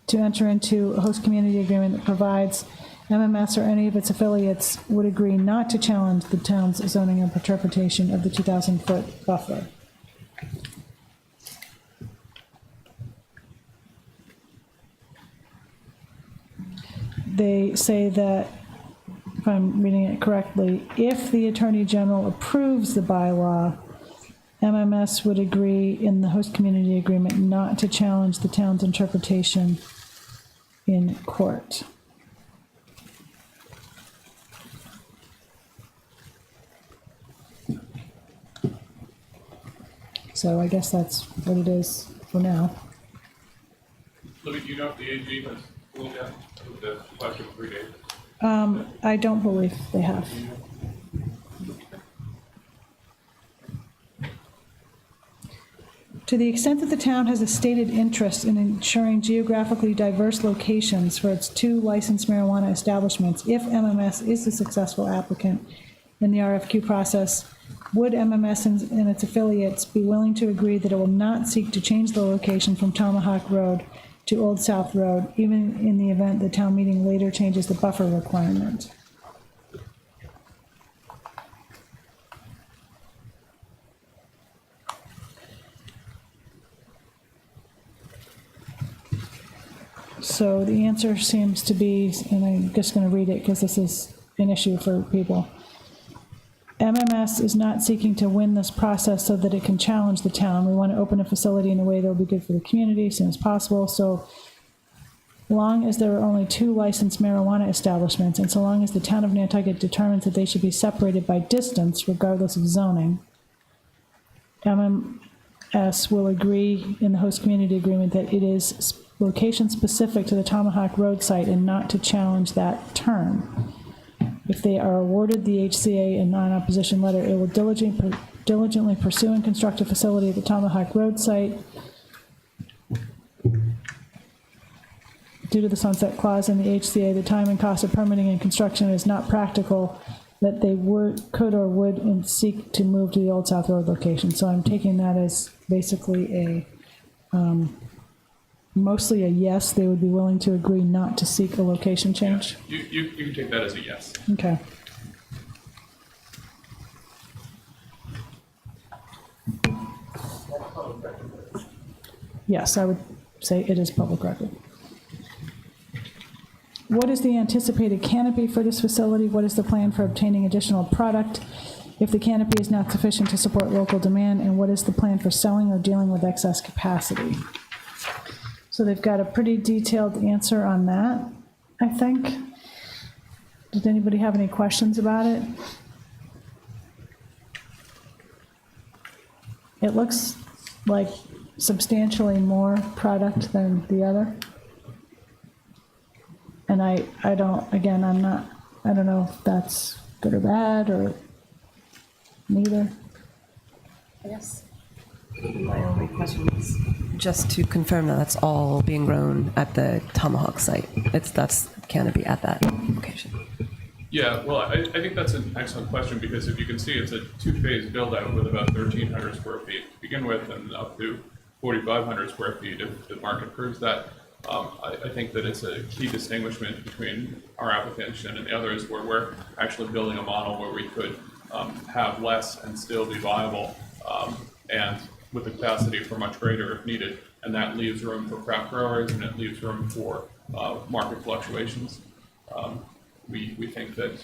to enter into a host community agreement that provides MMS or any of its affiliates would agree not to challenge the town's zoning interpretation of the 2,000-foot buffer? They say that, if I'm reading it correctly, if the Attorney General approves the bylaw, MMS would agree in the host community agreement not to challenge the town's interpretation in court. So I guess that's what it is for now. Libby, do you know if the AG has looked at the question 3 days? I don't believe they have. To the extent that the town has a stated interest in ensuring geographically diverse locations for its 2 licensed marijuana establishments, if MMS is a successful applicant in the RFQ process, would MMS and its affiliates be willing to agree that it will not seek to change the location from Tomahawk Road to Old South Road, even in the event the town meeting later changes the buffer requirement? So the answer seems to be, and I'm just going to read it because this is an issue for people. MMS is not seeking to win this process so that it can challenge the town. We want to open a facility in a way that will be good for the community as soon as possible. So long as there are only 2 licensed marijuana establishments, and so long as the town of Nantucket determines that they should be separated by distance, regardless of zoning, MMS will agree in the host community agreement that it is location specific to the Tomahawk Road site and not to challenge that term. If they are awarded the HCA and non-opposition letter, it will diligently pursue and construct a facility at the Tomahawk Road site. Due to the sunset clause in the HCA, the time and cost of permitting and construction is not practical, that they could or would and seek to move to the Old South Road location. So I'm taking that as basically mostly a yes. They would be willing to agree not to seek a location change. You can take that as a yes. Okay. Yes, I would say it is public record. What is the anticipated canopy for this facility? What is the plan for obtaining additional product if the canopy is not sufficient to support local demand? And what is the plan for selling or dealing with excess capacity? So they've got a pretty detailed answer on that, I think. Did anybody have any questions about it? It looks like substantially more product than the other. And I don't know if that's good or bad or neither. Yes. My only question is just to confirm that that's all being grown at the Tomahawk site. That's canopy at that location. Yeah, well, I think that's an excellent question because if you can see, it's a 2-phase build out with about 1,300 square feet to begin with and up to 4,500 square feet if the market proves that. I think that it's a key distinguishment between our application and the others where we're actually building a model where we could have less and still be viable and with the capacity for much greater if needed. And that leaves room for craft growers and it leaves room for market fluctuations. We think that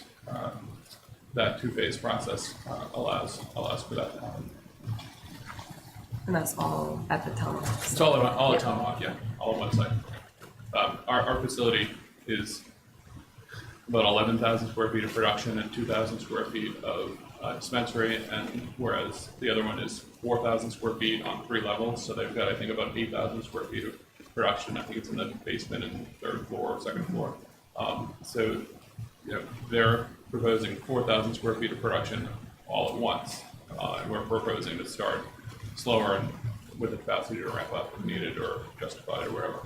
that 2-phase process allows for that to happen. And that's all at the Tomahawk. It's all at Tomahawk, yeah, all at one site. Our facility is about 11,000 square feet of production and 2,000 square feet of dispensary, and whereas the other one is 4,000 square feet on 3 levels, so they've got, I think, about 8,000 square feet of production. I think it's in the basement and third floor or second floor. So, you know, they're proposing 4,000 square feet of production all at once. And we're proposing to start slower and with the capacity to ramp up if needed or justified or whatever.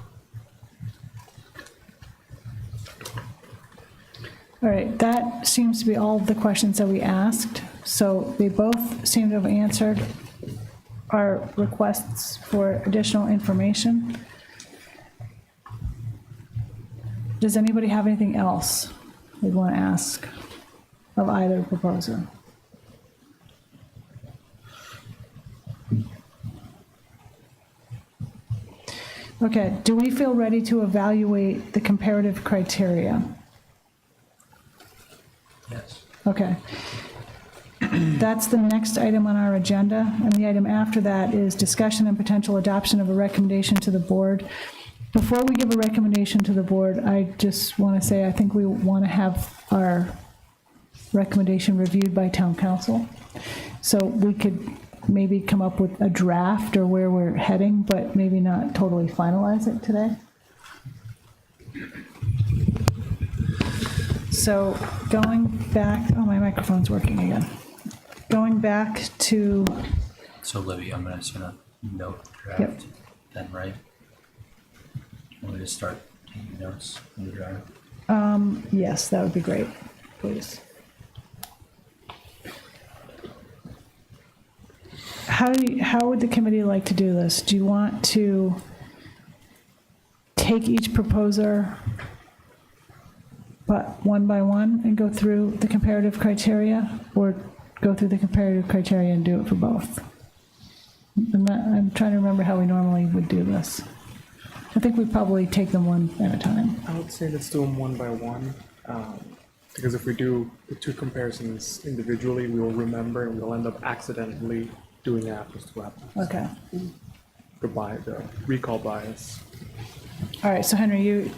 All right, that seems to be all of the questions that we asked. So they both seem to have answered our requests for additional information. Does anybody have anything else they'd want to ask of either proposer? Okay, do we feel ready to evaluate the comparative criteria? Yes. Okay. That's the next item on our agenda, and the item after that is discussion and potential adoption of a recommendation to the board. Before we give a recommendation to the board, I just want to say I think we want to have our recommendation reviewed by town council. So we could maybe come up with a draft or where we're heading, but maybe not totally finalize it today. So going back, oh, my microphone's working again. Going back to, So Libby, I'm just gonna note Yep. draft then, right? Want me to start taking notes in the draft? yes, that would be great, please. How would the committee like to do this? Do you want to take each proposer but one by one and go through the comparative criteria, or go through the comparative criteria and do it for both? I'm trying to remember how we normally would do this. I think we probably take them one at a time. I would say let's do them one by one, because if we do the two comparisons individually, we will remember and we'll end up accidentally doing apples to apples. Okay. The recall bias. All right, so Henry, you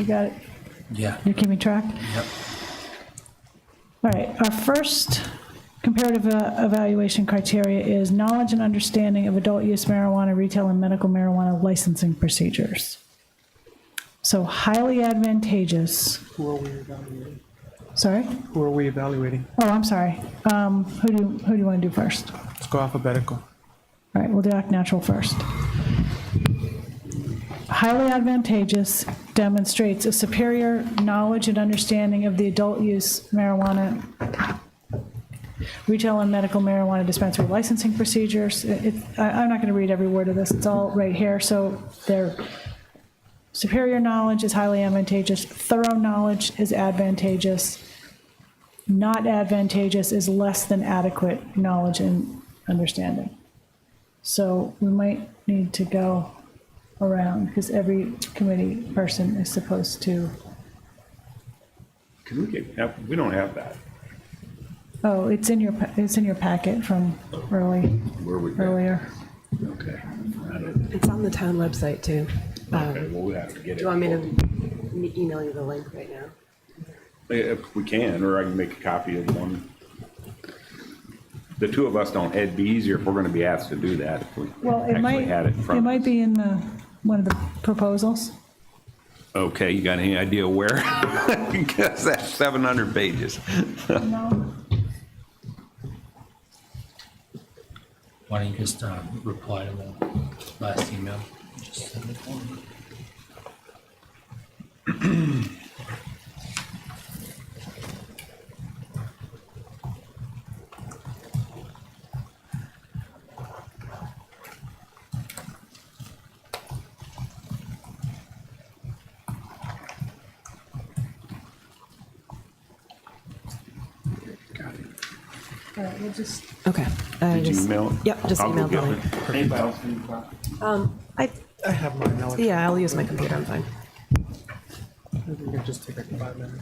got it? Yeah. You're keeping track? Yep. All right, our first comparative evaluation criteria is knowledge and understanding of adult use marijuana, retail and medical marijuana licensing procedures. So highly advantageous. Who are we evaluating? Sorry? Who are we evaluating? Oh, I'm sorry. Who do you want to do first? Let's go alphabetical. All right, we'll do Act Natural first. Highly advantageous demonstrates a superior knowledge and understanding of the adult use marijuana, retail and medical marijuana dispensary licensing procedures. I'm not going to read every word of this. It's all right here. So their superior knowledge is highly advantageous. Thorough knowledge is advantageous. Not advantageous is less than adequate knowledge and understanding. So we might need to go around because every committee person is supposed to. Can we we don't have that. Oh, it's in your packet from earlier. Okay. It's on the town website too. Okay, well, we have to get it. Do you want me to email you the link right now? If we can, or I can make a copy of one. The two of us don't, it'd be easier if we're gonna be asked to do that if we Well, it actually had it in front it of might us. be in one of the proposals. Okay, you got any idea where? Because that's 700 pages. No. Why don't you just reply to the last email? Just send it for me. All right, we'll just. Okay. Did you email it? Yep, just I'll go emailed the get link. it. Anybody else need a copy? I have mine now. Yeah, I'll use my computer. I'm fine. We can just take a 5 minute.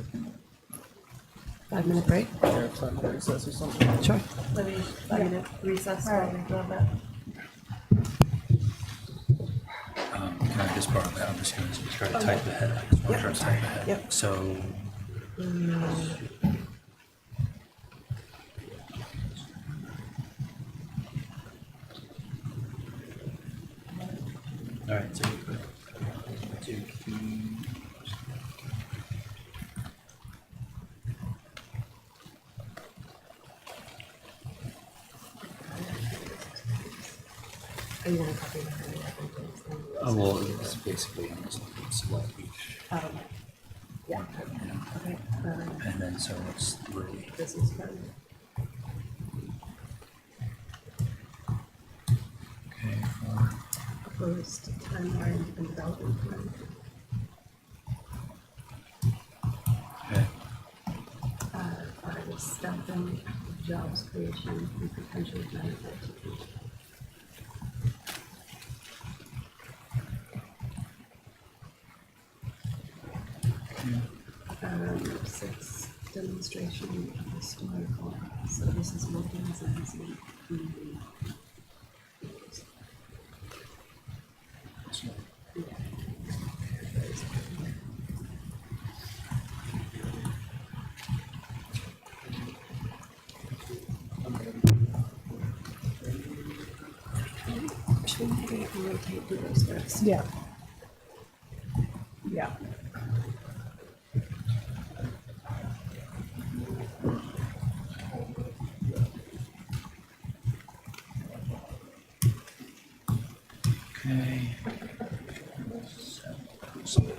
5-minute break. Yeah, 5 minute recess or something. Sure. 5-minute recess. All right. Can I just borrow that? I'm just gonna try to type ahead. I just want to try to type ahead. Yep. So. All right, so Are you want to copy the Well, it's basically just select each, Yeah. Okay. and then so it's 3. Business plan. Okay, 4. Proposed timeline and development plan. Okay. 5 is staffing, jobs creation, and potential benefit to people. Okay. 6, demonstration of historical. So this is local designs and community. So, Should we maybe rotate through those first? Yeah. Yeah. okay. So,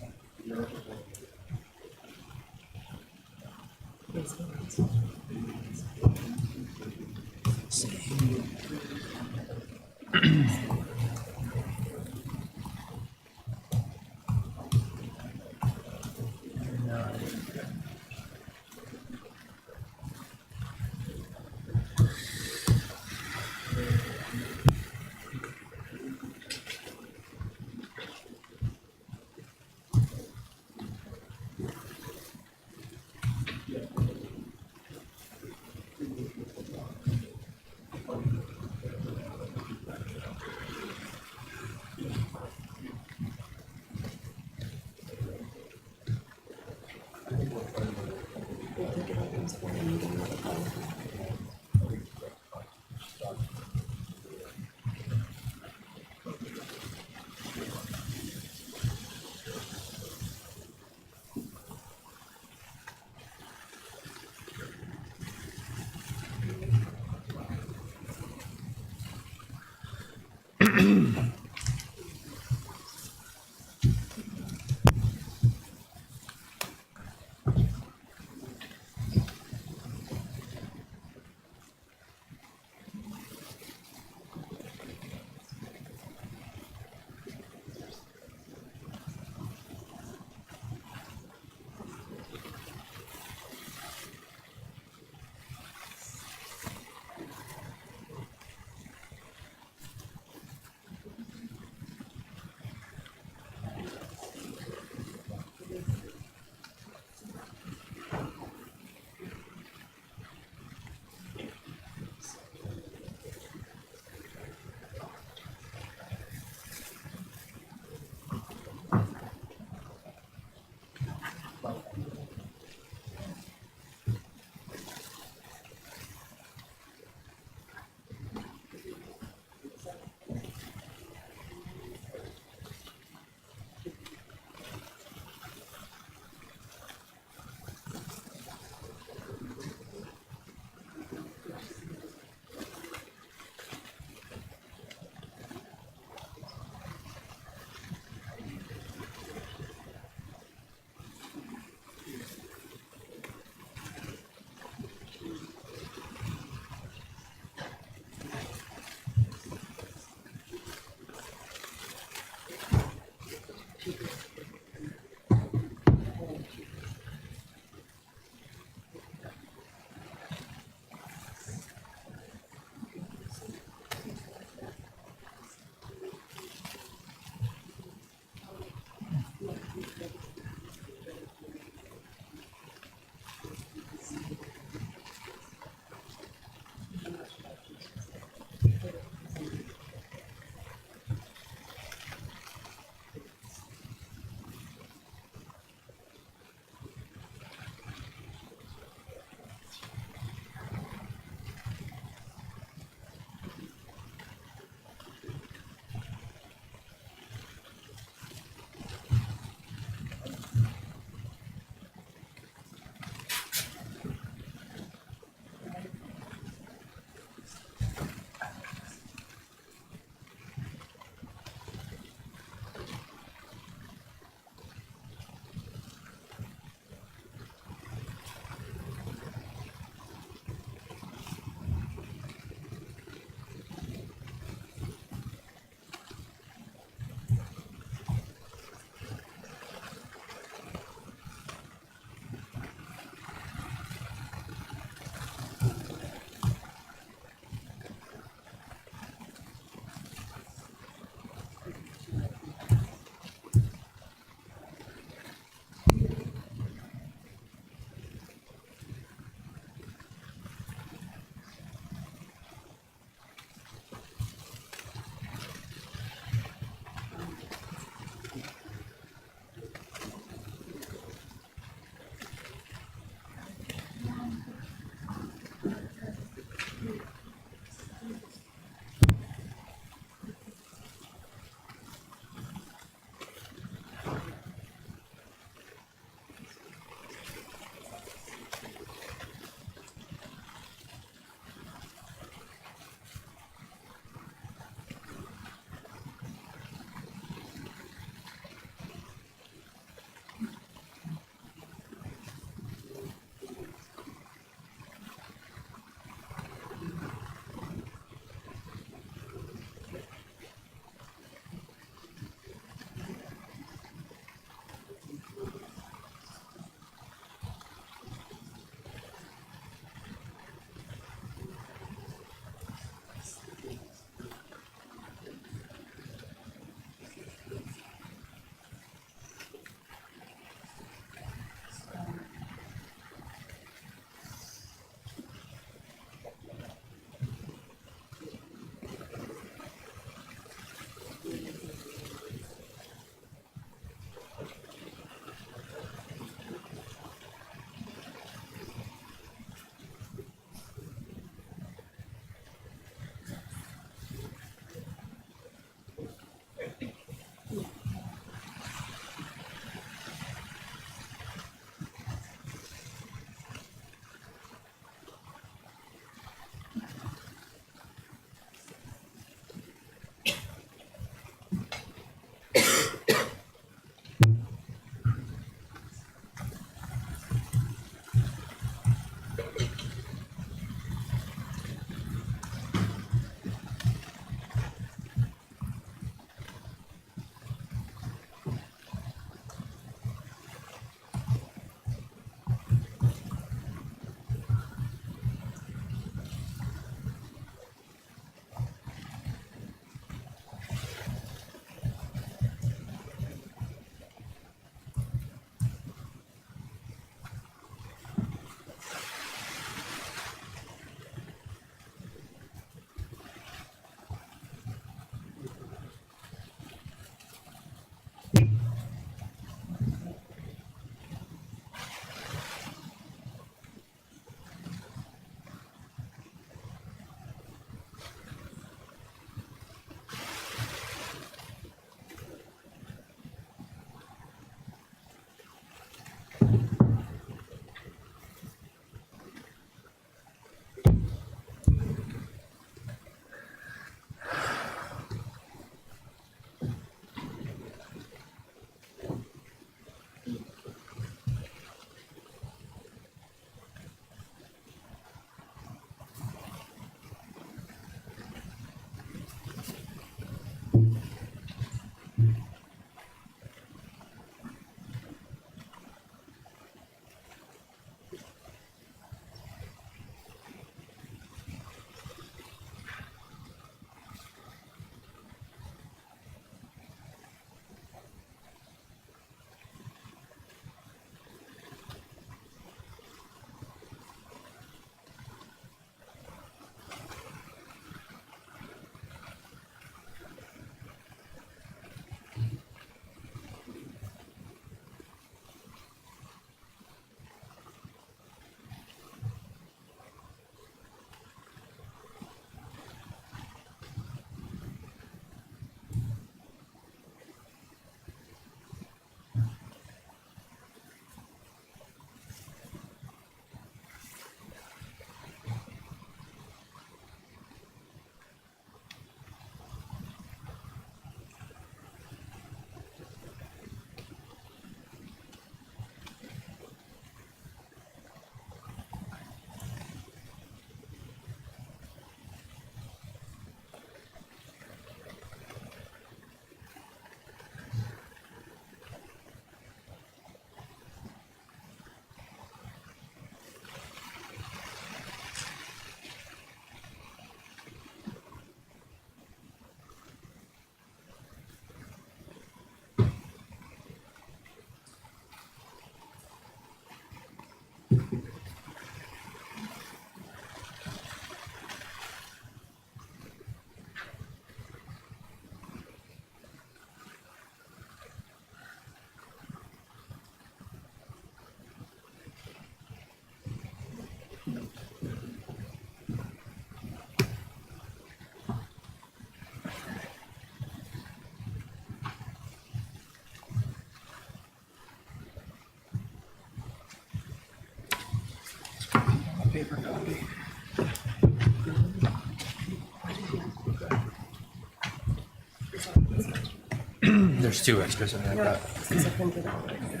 There's two extras in there. Yeah, since I printed all of it.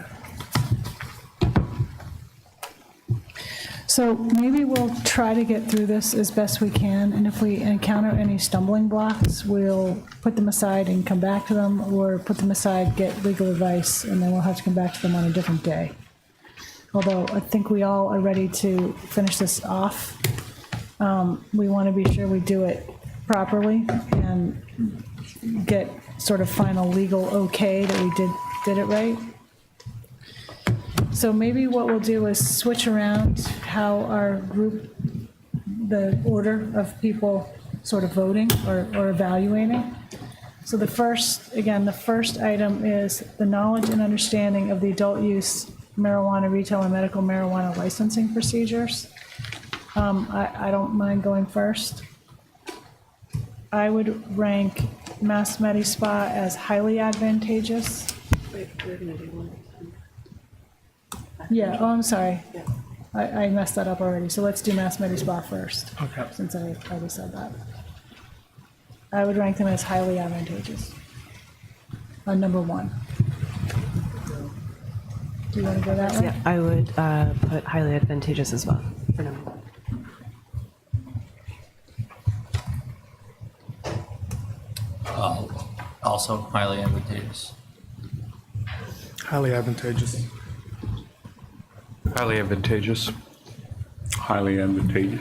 So maybe we'll try to get through this as best we can, and if we encounter any stumbling blocks, we'll put them aside and come back to them, or put them aside, get legal advice, and then we'll have to come back to them on a different day. Although I think we all are ready to finish this off. We want to be sure we do it properly and get sort of final legal okay that we did it right. So maybe what we'll do is switch around how our group, the order of people sort of voting or evaluating. So the first item is the knowledge and understanding of the adult use marijuana retail and medical marijuana licensing procedures. I don't mind going first. I would rank Mass Medi Spa as highly advantageous. Wait, we're gonna do one. Yeah, oh, I'm sorry. I messed that up already, so let's do Mass Medi Spa first. Okay. Since I already said that. I would rank them as highly advantageous. Number one. Do you want to go that way? Yeah, I would put highly advantageous as well for number one. Also highly advantageous. Highly advantageous. Highly advantageous. Highly advantageous.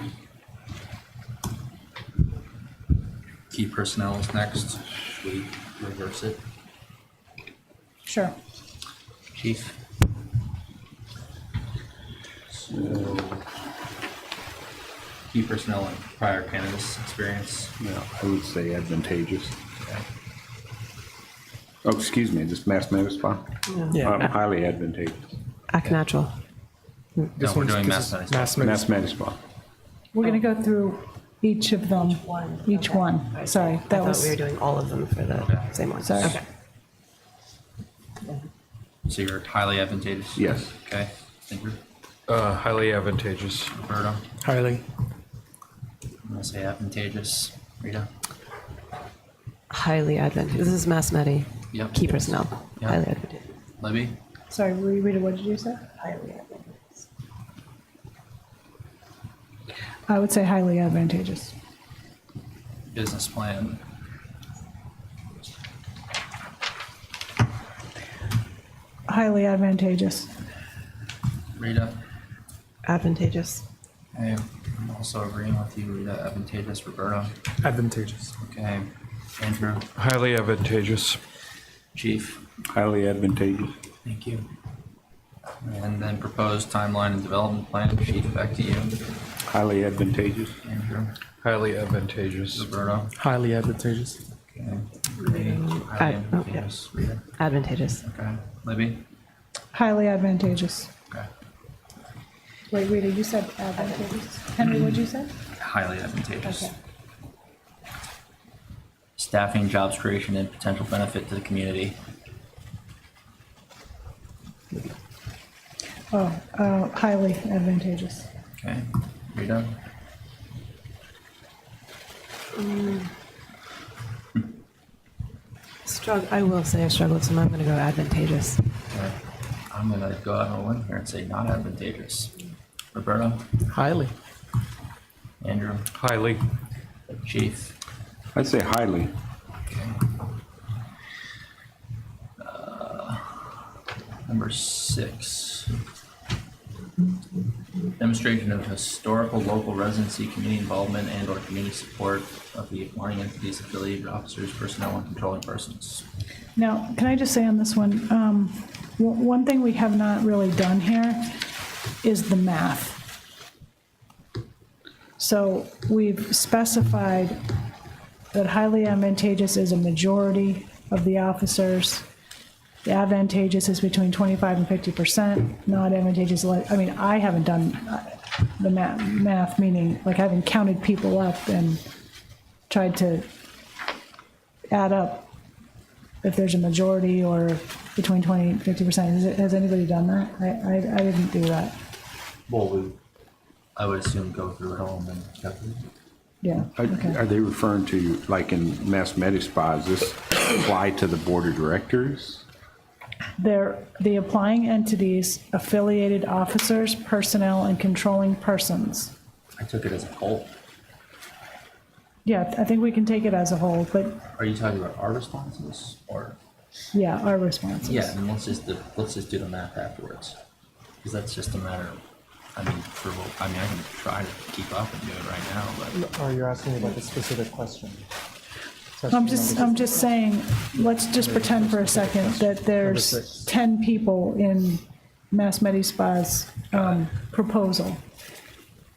Key personnel is next. Should we reverse it? Sure. Chief? So, Key personnel and prior cannabis experience. yeah, I would say advantageous. Okay. Oh, excuse me, just Mass Medi Spa? Yeah. Highly advantageous. Act natural. No, we're one's- doing this mass is medicine. Mass Medi- Mass Medi Spa. We're going to go through each of them. Each one. Sorry, I that thought was, we were doing all of them for the same one. Sorry. Okay. So you're highly advantageous? Yes. Okay. Andrew? Highly advantageous. Roberto? Highly. I'm gonna say advantageous. Rita? Highly advantageous. This is Mass Medi. Yep. Key personnel. Yep. Highly advantageous. Libby? sorry, Rita, what did you say? Highly advantageous. I would say highly advantageous. Business plan? Highly advantageous. Rita? Advantageous. Okay. I'm also agreeing with you, Rita. Advantageous. Roberto? Advantageous. Okay. Andrew? Highly advantageous. Chief? Highly advantageous. Thank you. And then proposed timeline and development plan. Chief, back to you. Highly advantageous. Andrew? Highly advantageous. Roberto? Highly advantageous. Okay. Lee? Highly oh, advantageous. Rita? Advantageous. Okay. Libby? Highly advantageous. Okay. Wait, Rita, you said advantageous. Henry, what'd you say? Highly advantageous. Okay. Staffing, jobs creation, and potential benefit to the community. Highly advantageous. Okay. Rita? I will say I struggled, so I'm going to go advantageous. Okay. I'm gonna go out on a limb here and say not advantageous. Roberto? Highly. Andrew? Highly. Chief? I'd say highly. Okay. Number 6. Demonstration of historical local residency, community involvement, and/or community support of the applying entities, affiliated officers, personnel, and controlling persons. Now, can I just say on this one, one thing we have not really done here is the math. So we've specified that highly advantageous is a majority of the officers. The advantageous is between 25 and 50%. Not advantageous, I mean, I haven't done the math, meaning like I haven't counted people up and tried to add up if there's a majority or between 20 and 50%. Has anybody done that? I didn't do that. Well, I would assume go through it all and then calculate. Yeah, okay. Are they referring to, like in mass med spa, does this apply to the board of directors? They're the applying entities, affiliated officers, personnel, and controlling persons. I took it as a whole. Yeah, I think we can take it as a whole, but Are you talking about our responses or? yeah, our responses. Yeah, and let's just do the math afterwards, because that's just a matter of, I mean, I can try to keep up and do it right now, but Are you asking about a specific question? I'm just saying, let's just pretend for a second that there's Number 6. 10 people in Mass Medi Spa's proposal.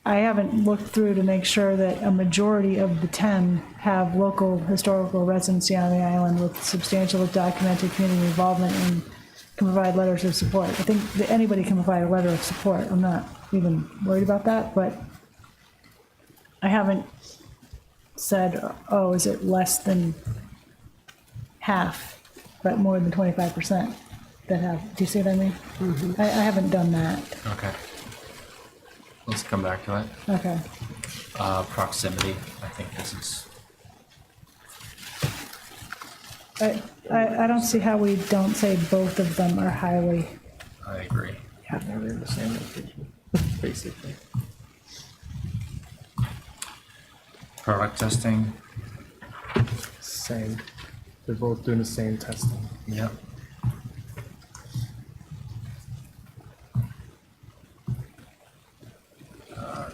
I haven't looked through to make sure that a majority of the 10 have local historical residency on the island with substantial documented community involvement and can provide letters of support. I think that anybody can provide a letter of support. I'm not even worried about that, but I haven't said, oh, is it less than half, but more than 25% that have, do you see what I mean? I haven't done that. okay. Let's come back to it. Okay. Proximity, I think this is, I don't see how we don't say both of them are highly. I agree. Yeah, they're in the same location, basically. Product testing, Same. They're both doing the same testing. yep.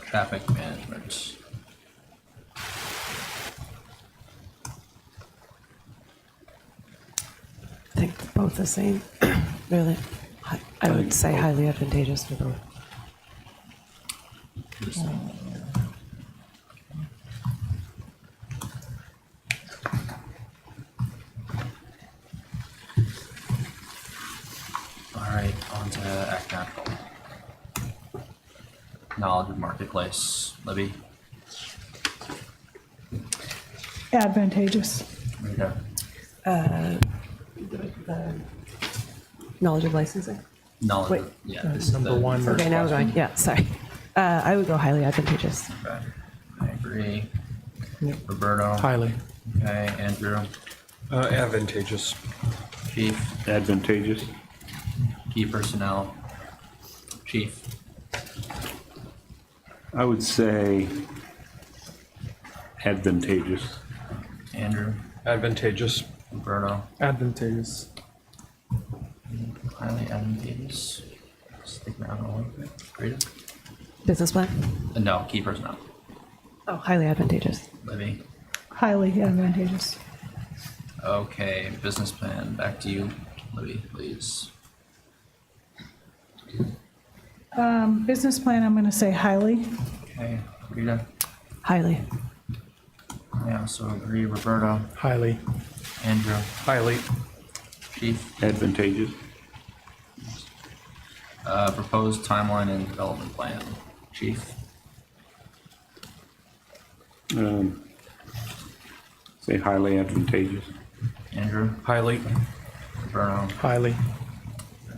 Traffic management, I think both the same, really. I would say highly advantageous for both. all right, on to Act Natural. Knowledge of marketplace, Libby, Advantageous. Rita, The knowledge of licensing. knowledge, Wait. yeah. This is Number the 1. first Okay, now we're question. going. Yeah, sorry. I would go highly advantageous. Okay, I agree. Yep. Roberto. Highly. Okay, Andrew, Advantageous. Chief, Advantageous? key personnel, Chief, I would say advantageous. Andrew, Advantageous. Roberto, Advantageous. highly advantageous. Stick around a little bit. Rita? Business plan? No, key personnel. Oh, highly advantageous. Libby. Highly advantageous. Okay, business plan. Back to you, Libby, please. Business plan, I'm going to say highly. Okay, Rita. Highly. I also agree. Roberto, Highly. Andrew, Highly. Chief. Advantageous? Proposed timeline and development plan, Chief. Say highly advantageous. Andrew, Highly. Roberto. Highly.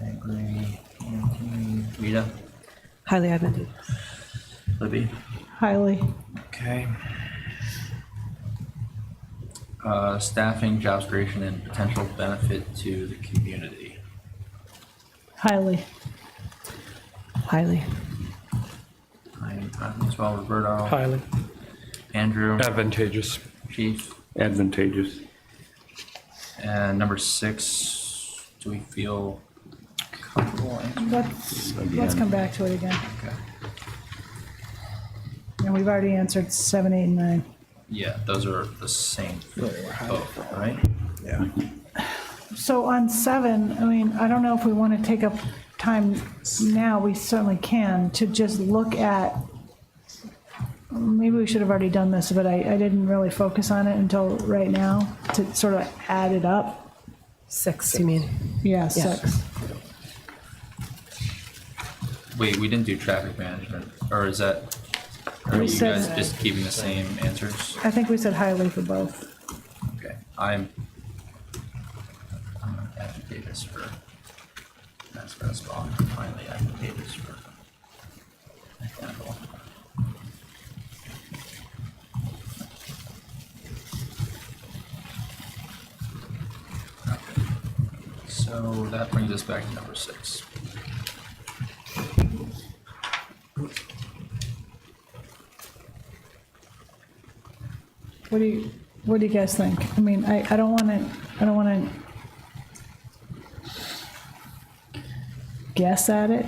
I agree. Rita, Highly advantageous. Libby. Highly. Okay. Staffing, jobs creation, and potential benefit to the community. Highly. Highly. I'm as well, Roberto. Highly. Andrew, Advantageous. Chief, Advantageous. and number 6. Do we feel comfortable answering? Let's come back to it again. Okay. And we've already answered 7, 8, and 9. Yeah, those are the same for both, right? Yeah. So on 7, I mean, I don't know if we want to take up time now, we certainly can, to just look at, maybe we should have already done this, but I didn't really focus on it until right now, to sort of add it up. 6, you mean? Yeah, 6. Wait, we didn't do traffic management, or is that, are We you said- guys just keeping the same answers? I think we said highly for both. Okay, I'm advantageous for, that's best spot, highly advantageous for example. So that brings us back to number 6. What do you guys think? I mean, I don't want to guess at it.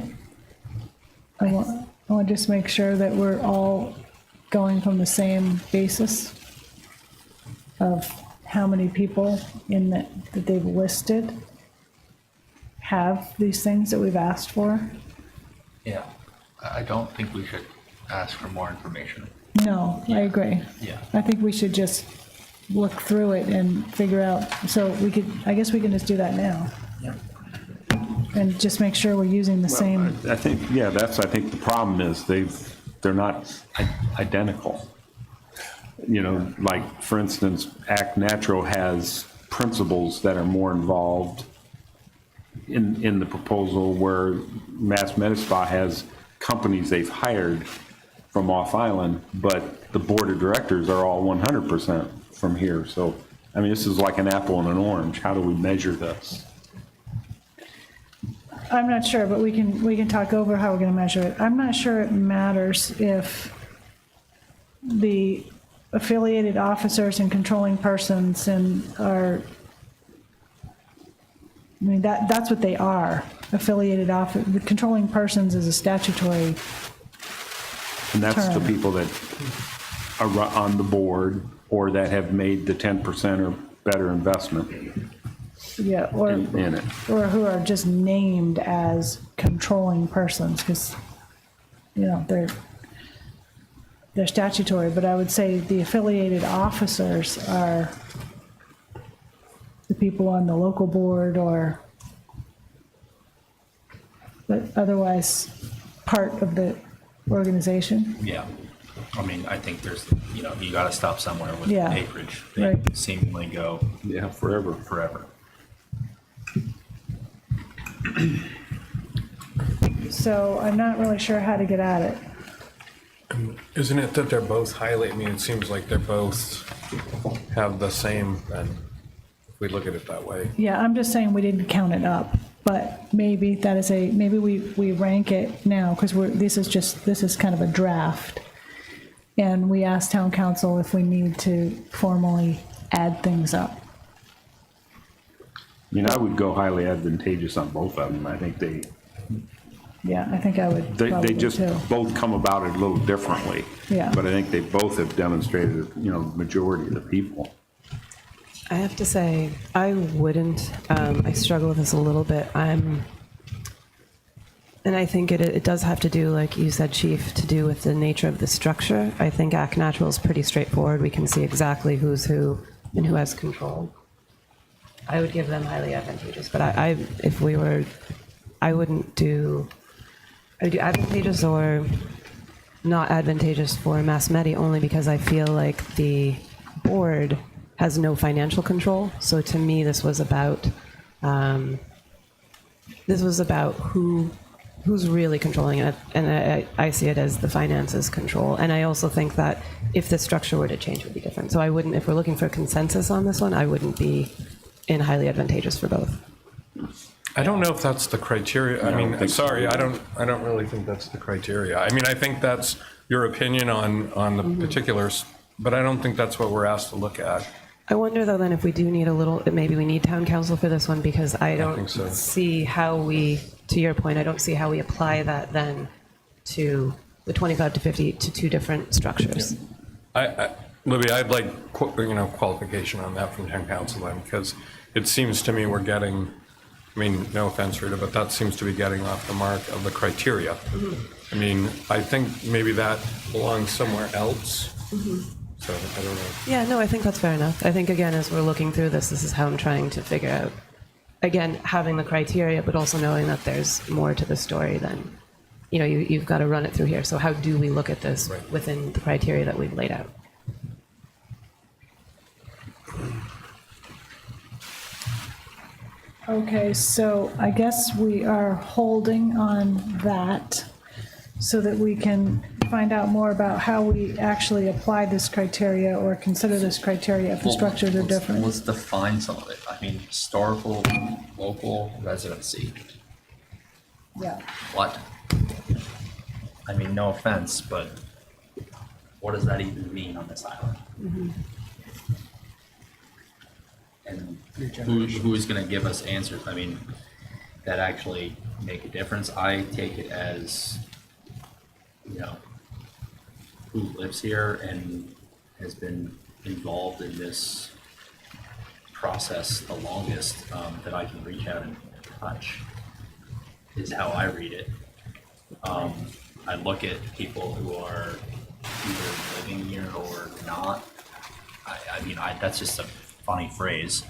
I want to just make sure that we're all going from the same basis of how many people in that they've listed have these things that we've asked for. Yeah, I don't think we should ask for more information. No, I agree. Yeah. I think we should just look through it and figure out, so I guess we can just do that now. Yeah. And just make sure we're using the same, I think, yeah, I think the problem is they're not identical. You know, like, for instance, Act Natural has principles that are more involved in the proposal, where Mass Medispa has companies they've hired from off island, but the board of directors are all 100% from here. So, I mean, this is like an apple and an orange. How do we measure this? I'm not sure, but we can talk over how we're gonna measure it. I'm not sure it matters if the affiliated officers and controlling persons I mean, that's what they are. Affiliated the controlling persons is a statutory And that's the term. people that are on the board or that have made the 10% or better investment Yeah, or in it. or who are just named as controlling persons, because, you know, they're statutory, but I would say the affiliated officers are the people on the local board or but otherwise part of the organization. Yeah. I mean, I think there's, you know, you gotta stop somewhere with Yeah. acreage. They Right. seemingly go Yeah, forever. forever. So I'm not really sure how to get at it. Isn't it that they're both highly, I mean, it seems like they're both have the same, and if we look at it that way. Yeah, I'm just saying we didn't count it up, but maybe that is maybe we rank it now, because this is kind of a draft. And we asked town council if we need to formally add things up. I mean, I would go highly advantageous on both of them. I think Yeah, I think I would probably they just too. both come about it a little differently. Yeah. But I think they both have demonstrated, you know, the majority of the people. I have to say, I wouldn't. I struggle with this a little bit. And I think it does have to do, like you said, Chief, to do with the nature of the structure. I think Act Natural is pretty straightforward. We can see exactly who's who and who has control. I would give them highly advantageous, but I wouldn't do. I would do advantageous or not advantageous for Mass Medi, only because I feel like the board has no financial control. So to me, this was about who's really controlling it, and I see it as the finances control. And I also think that if the structure were to change, it would be different. So I wouldn't, if we're looking for a consensus on this one, I wouldn't be in highly advantageous for both. I don't know if that's the criteria. I mean, think so. sorry, I don't really think that's the criteria. I mean, I think that's your opinion on the particulars, but I don't think that's what we're asked to look at. I wonder though, then, if we do need maybe we need town council for this one, because I don't think so. see how we, to your point, I don't see how we apply that then to the 25 to 50 to two different structures. Libby, I'd like, qualification on that from town council then, because it seems to me we're getting, I mean, no offense, Rita, but that seems to be getting off the mark of the criteria. I mean, I think maybe that belongs somewhere else. So I don't know. Yeah, no, I think that's fair enough. I think, again, as we're looking through this is how I'm trying to figure out, again, having the criteria, but also knowing that there's more to the story than, you've got to run it through here. So how do we look at this within the criteria that we've laid out? Okay, so I guess we are holding on that so that we can find out more about how we actually apply this criteria or consider this criteria if the structures are different. Let's define some of it. I mean, historical, local residency. Yeah. What? I mean, no offense, but what does that even mean on this island? And who's going to give us answers? I mean, that actually make a difference. I take it as, you know, who lives here and has been involved in this process the longest, that I can reach out and touch, is how I read it. I look at people who are either living here or not. I mean, that's just a funny phrase.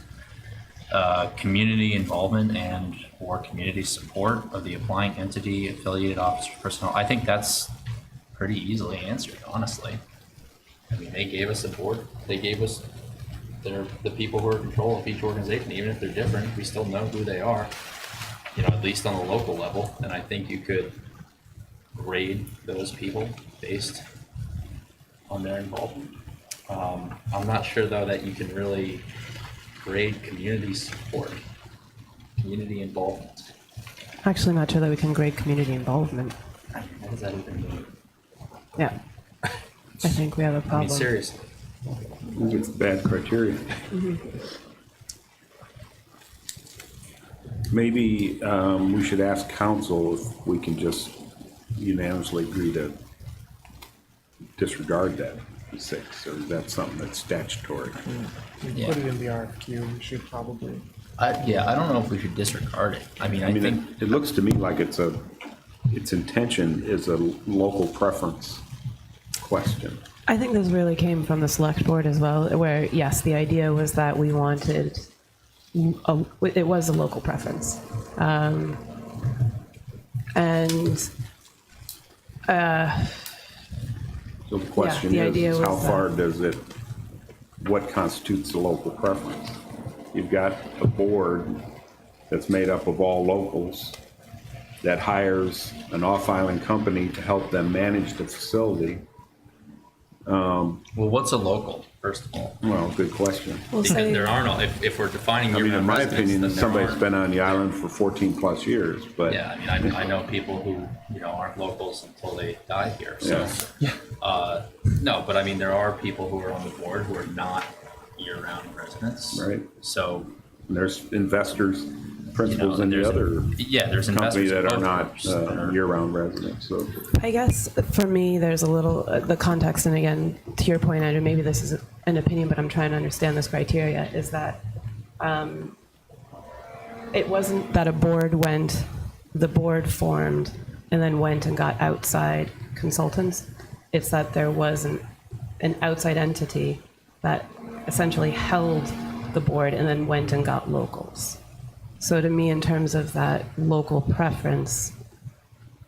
Community involvement and or community support of the applying entity, affiliated officer personnel. I think that's pretty easily answered, honestly. I mean, they gave us a board. They gave us the people who are in control of each organization. Even if they're different, we still know who they are, you know, at least on the local level. And I think you could grade those people based on their involvement. I'm not sure, though, that you can really grade community support, community involvement. Actually, not sure that we can grade community involvement. What does that even mean? Yeah. I think we have a I problem. mean, seriously. It's bad criteria. Maybe we should ask council if we can just unanimously agree to disregard that 6, or is that something that's statutory? Yeah. Put it in the RFQ, we should probably. I don't know if we should disregard it. I mean, I think it looks to me like its intention is a local preference question. I think this really came from the select board as well, where, yes, the idea was that we wanted, it was a local preference. So the question the idea is was how that- far does it, what constitutes a local preference? You've got a board that's made up of all locals that hires an off-island company to help them manage the facility. well, what's a local, first of all? Well, good question. We'll Because say, there are no, if we're defining I mean, in year-round my residents, opinion, then there somebody's aren't. been on the island for 14 plus years, but. Yeah, I mean, I know people who, you know, aren't locals until they die here, so. No, but I mean, there are people who are on the board who are not year-round residents. Right. So, And there's investors, you know, principals in the there's other there's company investors in that are both not groups that are- year-round residents, so. I guess for me, there's a little, the context, and again, to your point, Andrew, maybe this is an opinion, but I'm trying to understand this criteria, is that it wasn't that the board formed and then went and got outside consultants. It's that there was an outside entity that essentially held the board and then went and got locals. So to me, in terms of that local preference,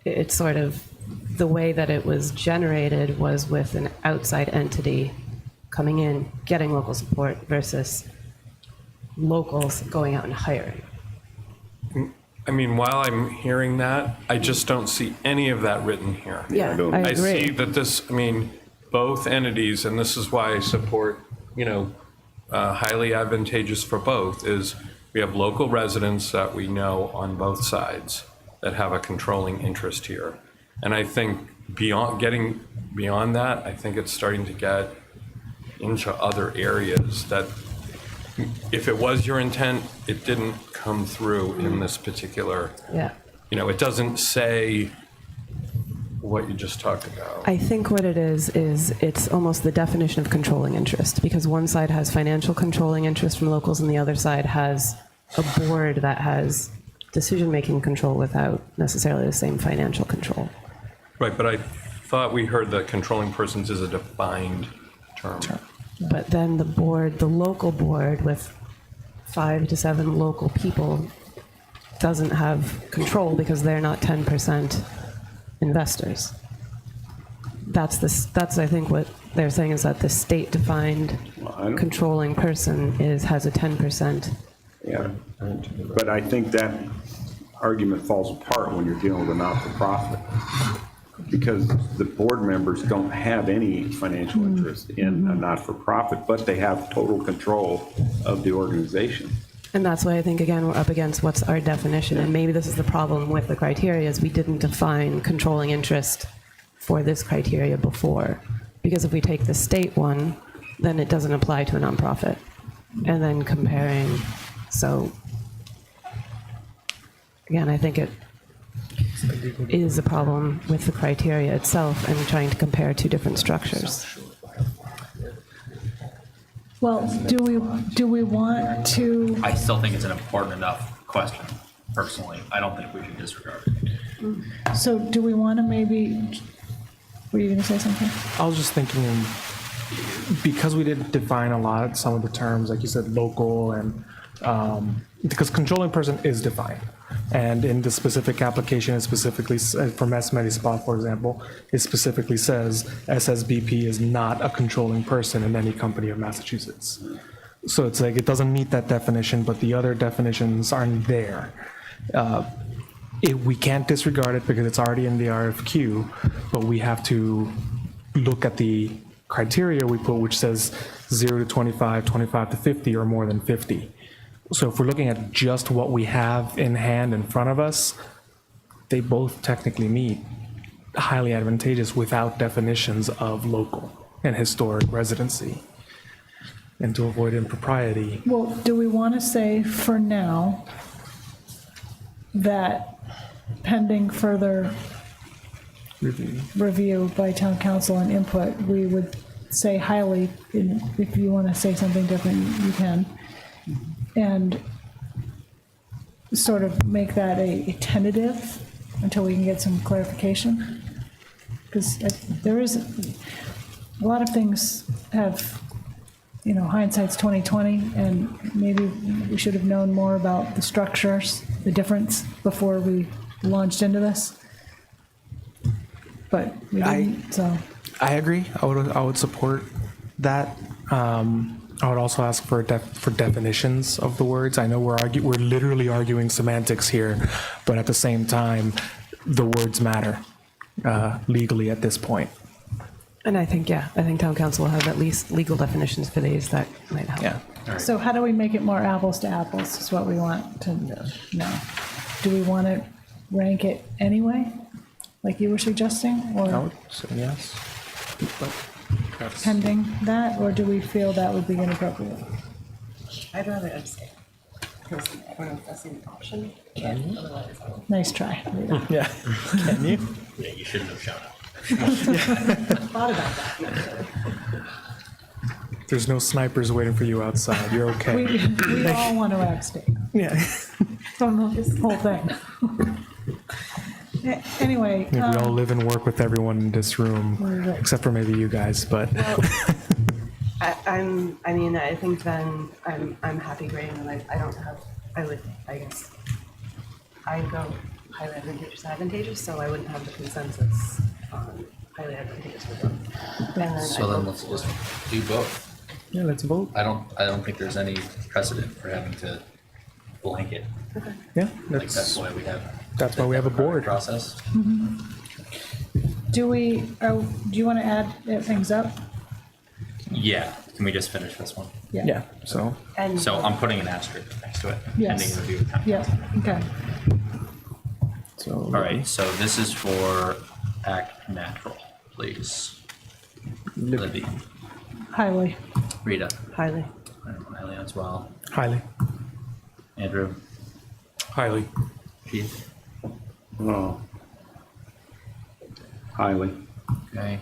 it's sort of the way that it was generated was with an outside entity coming in, getting local support versus locals going out and hiring. I mean, while I'm hearing that, I just don't see any of that written here. Yeah, don't- I I agree. see that this, I mean, both entities, and this is why I support, you know, highly advantageous for both, is we have local residents that we know on both sides that have a controlling interest here. And I think getting beyond that, I think it's starting to get into other areas that, if it was your intent, it didn't come through in this particular, Yeah. you know, it doesn't say what you just talked about. I think what it is it's almost the definition of controlling interest, because one side has financial controlling interest from locals and the other side has a board that has decision-making control without necessarily the same financial control. Right, but I thought we heard that controlling persons is a defined term. But then the local board with 5 to 7 local people doesn't have control because they're not 10% investors. That's I think what they're saying is that the state-defined controlling person has a 10%. Yeah, but I think that argument falls apart when you're dealing with a not-for-profit. because the board members don't have any financial interest in a not-for-profit, but they have total control of the organization. And that's why I think, again, we're up against what's our definition. And maybe this is the problem with the criteria, is we didn't define controlling interest for this criteria before. Because if we take the state one, then it doesn't apply to a nonprofit. And then comparing, so again, I think it is a problem with the criteria itself and trying to compare two different structures. Well, do we want to, I still think it's an important enough question, personally. I don't think we should disregard it. so do we want to maybe, were you going to say something? I was just thinking, because we didn't define a lot, some of the terms, like you said, local and, because controlling person is defined. And in the specific application, it specifically, for Mass Spa, for example, it specifically says SSBP is not a controlling person in any company of Massachusetts. So it's like, it doesn't meet that definition, but the other definitions aren't there. We can't disregard it because it's already in the RFQ, but we have to look at the criteria we put, which says 0 to 25, 25 to 50, or more than 50. So if we're looking at just what we have in hand in front of us, they both technically meet highly advantageous without definitions of local and historic residency. And to avoid impropriety. Well, do we want to say for now that pending further review by town council and input, we would say highly, if you want to say something different, you can. And sort of make that a tentative until we can get some clarification? Because there is, a lot of things have, you know, hindsight's 20/20, and maybe we should have known more about the structures, the difference, before we launched into this. But we didn't, so. I agree. I would support that. I would also ask for definitions of the words. I know we're literally arguing semantics here, but at the same time, the words matter legally at this point. And I think town council will have at least legal definitions for these that might help. Yeah. So how do we make it more apples to apples is what we want to know. Do we want to rank it anyway, like you were suggesting, I or would say yes. But pending that, or do we feel that would be inappropriate? I'd rather abstain, because I don't know if that's an option. Otherwise, I will. Nice try. Rita. yeah, can you? Yeah, you shouldn't have shown up. Thought about that. There's no snipers waiting for you outside. You're okay. We all want to abstain Yeah. from this whole thing. Anyway. We all live and work with everyone in this room, Right. except for maybe you guys. But I think then I'm happy grading, and I guess I go highly advantageous, so I wouldn't have the consensus on highly advantageous for both. And then So then let's just do both. yeah, let's vote. I don't think there's any precedent for having to blanket. Yeah, Like that's why we have. that's why we have a board. Process. Do you want to add things up? Yeah. Can we just finish this one? Yeah. So And So I'm putting an asterisk next to it. Yes. Pending review of town Yeah, council. okay. All right. So this is for Act Natural, please. Libby, Highly. Rita, highly. Eileen as well. highly. Andrew, Highly. Keith. Oh. Highly. Okay.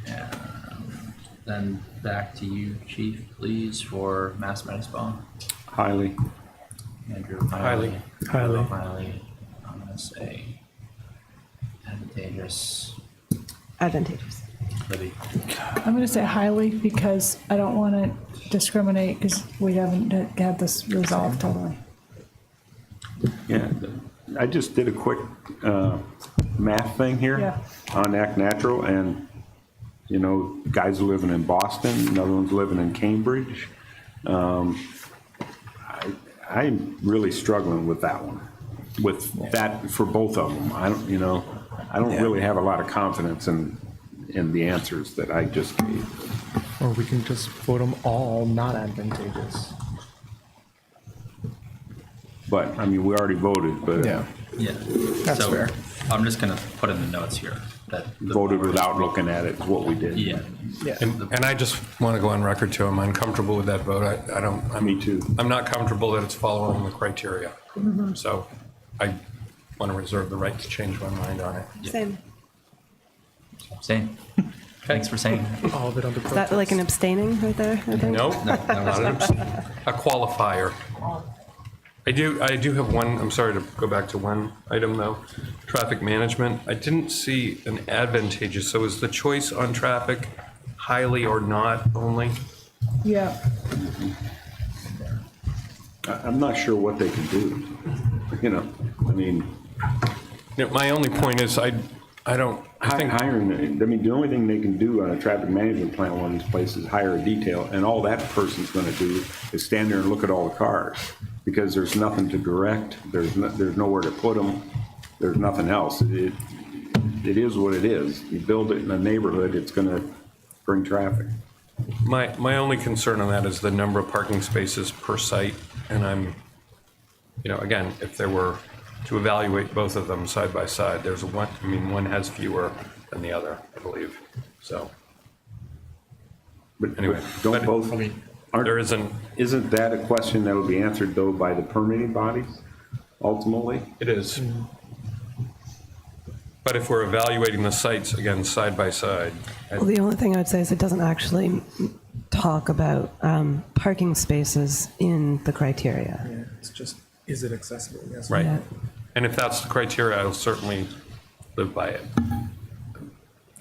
And then back to you, Chief, please, for Mass Spa. Highly. Andrew, highly. Highly. Highly. I'm gonna say advantageous. Advantageous. Libby. I'm going to say highly because I don't want to discriminate because we haven't had this resolved totally. Yeah, I just did a quick math thing here Yeah. on Act Natural, and, you know, guys are living in Boston, another one's living in Cambridge. I'm really struggling with that one, with that for both of them. I don't, you know, I don't really have a lot of confidence in the answers that I just gave. Or we can just vote them all not advantageous. But, I mean, we already voted, but Yeah. Yeah. That's So fair. I'm just gonna put in the notes here that. the voted board- without looking at it is what we did. Yeah. Yeah. And I just want to go on record too, I'm uncomfortable with that vote. I don't, Me too. I'm not comfortable that it's following the criteria. So I want to reserve the right to change my mind on it. Same. Same. Thanks for saying. All of it under Is that like an abstaining right there? I think? No, not a qualifier. I do have one, I'm sorry to go back to one item though. Traffic management, I didn't see an advantageous, so is the choice on traffic highly or not only? Yeah. I'm not sure what they can do, you know, I mean, You know, my only point is I think, hiring, I mean, the only thing they can do on a traffic management plan in one of these places is hire a detail, and all that person's gonna do is stand there and look at all the cars, because there's nothing to direct, there's nowhere to put them, there's nothing else. It is what it is. You build it in a neighborhood, it's gonna bring traffic. my only concern on that is the number of parking spaces per site, and I'm, you know, again, if there were to evaluate both of them side by side, there's one, I mean, one has fewer than the other, I believe, so. But Anyway, don't but- both, There isn't, isn't that a question that'll be answered though by the permitting bodies, ultimately? it is. But if we're evaluating the sites, again, side by side, Well, the only thing I'd say is it doesn't actually talk about parking spaces in the criteria. Yeah, it's just, is it accessible? Yes. right? Yeah. And if that's the criteria, I'll certainly live by it.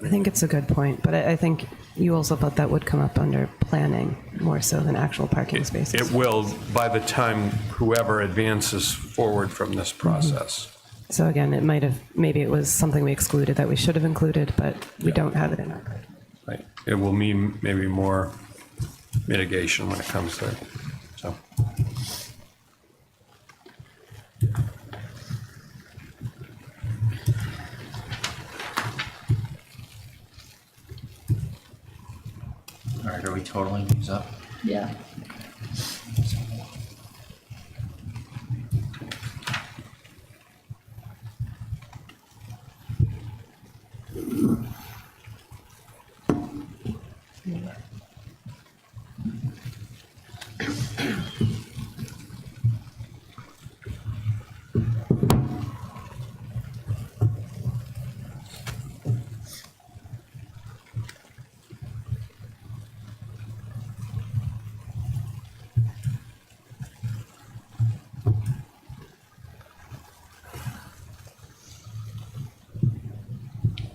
I think it's a good point, but I think you also thought that would come up under planning more so than actual parking spaces. It will by the time whoever advances forward from this process. So again, it might have, maybe it was something we excluded that we should have included, but we don't have it in our criteria. Right. It will mean maybe more mitigation when it comes there, so. All right, are we totaling these up? Yeah.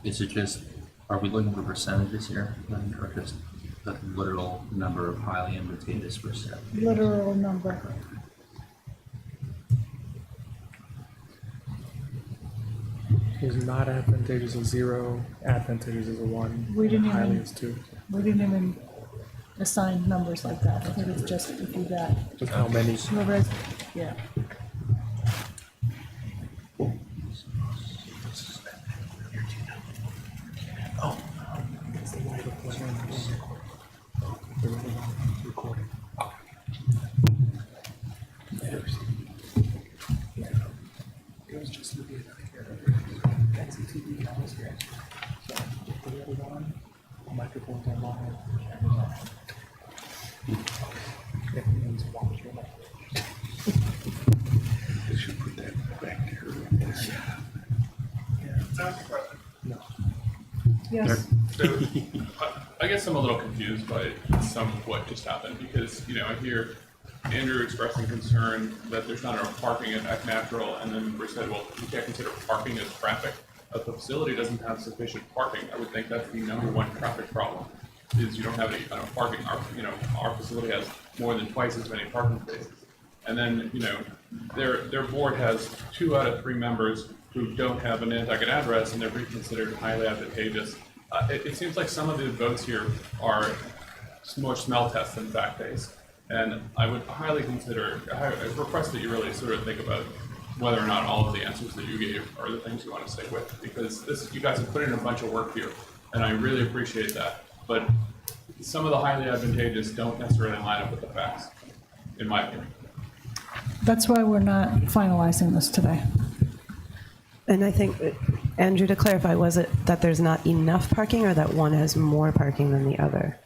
Is it just, are we looking for percentages here, or just the literal number of highly advantageous percent? Literal number. Is not advantageous is 0, advantageous is a 1. We didn't highly even- is 2. We didn't even assign numbers like that. I think it's just if you got Just how many? whoever has, yeah. It was just looking at that's the TV cameras here. So if the other one, microphones are live. It means watch your mouth. They should put that back there. No. Yes. So, I guess I'm a little confused by some of what just happened, because, you know, I hear Andrew expressing concern that there's not enough parking at Act Natural, and then we said, well, you can't consider parking as traffic. If the facility doesn't have sufficient parking, I would think that's the number one traffic problem, is you don't have any enough parking. Our facility has more than twice as many parking spaces. And then, you know, their board has 2 out of 3 members who don't have a Nantucket address, and they're being considered highly advantageous. It seems like some of the votes here are more smell tests than fact based. And I would highly consider, I request that you really sort of think about whether or not all of the answers that you gave are the things you want to stick with, because you guys have put in a bunch of work here, and I really appreciate that. But some of the highly advantageous don't necessarily line up with the facts, in my opinion. That's why we're not finalizing this today. And I think, Andrew, to clarify, was it that there's not enough parking or that one has more parking than the other?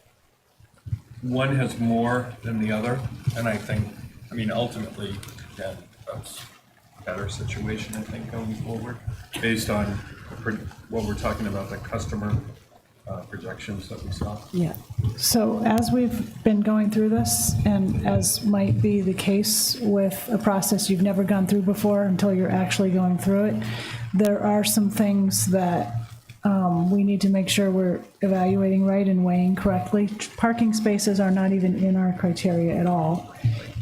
One has more than the other, and I think, I mean, ultimately, yeah, that's a better situation, I think, going forward, based on what we're talking about, the customer projections that we saw. Yeah. So as we've been going through this, and as might be the case with a process you've never gone through before until you're actually going through it, there are some things that we need to make sure we're evaluating right and weighing correctly. Parking spaces are not even in our criteria at all.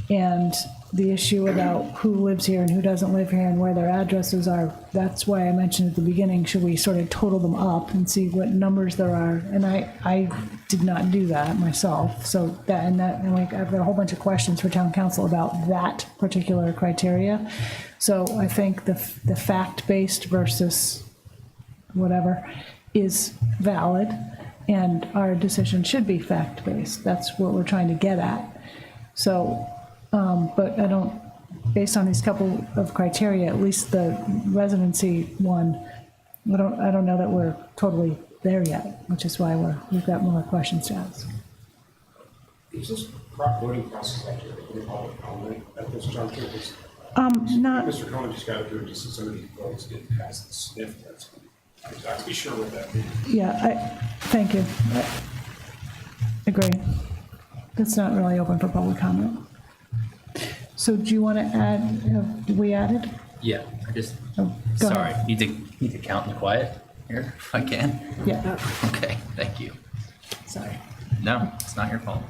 And the issue about who lives here and who doesn't live here and where their addresses are, that's why I mentioned at the beginning, should we sort of total them up and see what numbers there are? And I did not do that myself. So and like, I've got a whole bunch of questions for town council about that particular criteria. So I think the fact-based versus whatever is valid, and our decision should be fact-based. That's what we're trying to get at. So, but I don't, based on these couple of criteria, at least the residency one, I don't know that we're totally there yet, which is why we've got more questions to ask. Is this voting process actually a public comment at this juncture? Not, Mr. Cohen just got to do it just so some of these votes get past the sniff test. I'm exactly sure what that means. yeah, thank you. I agree. That's not really open for public comment. So do you want to add, did we added? Yeah, I just, Oh, go sorry, ahead. need to count in the quiet here, if I can. Yeah, Okay, thank you. sorry. No, it's not your fault.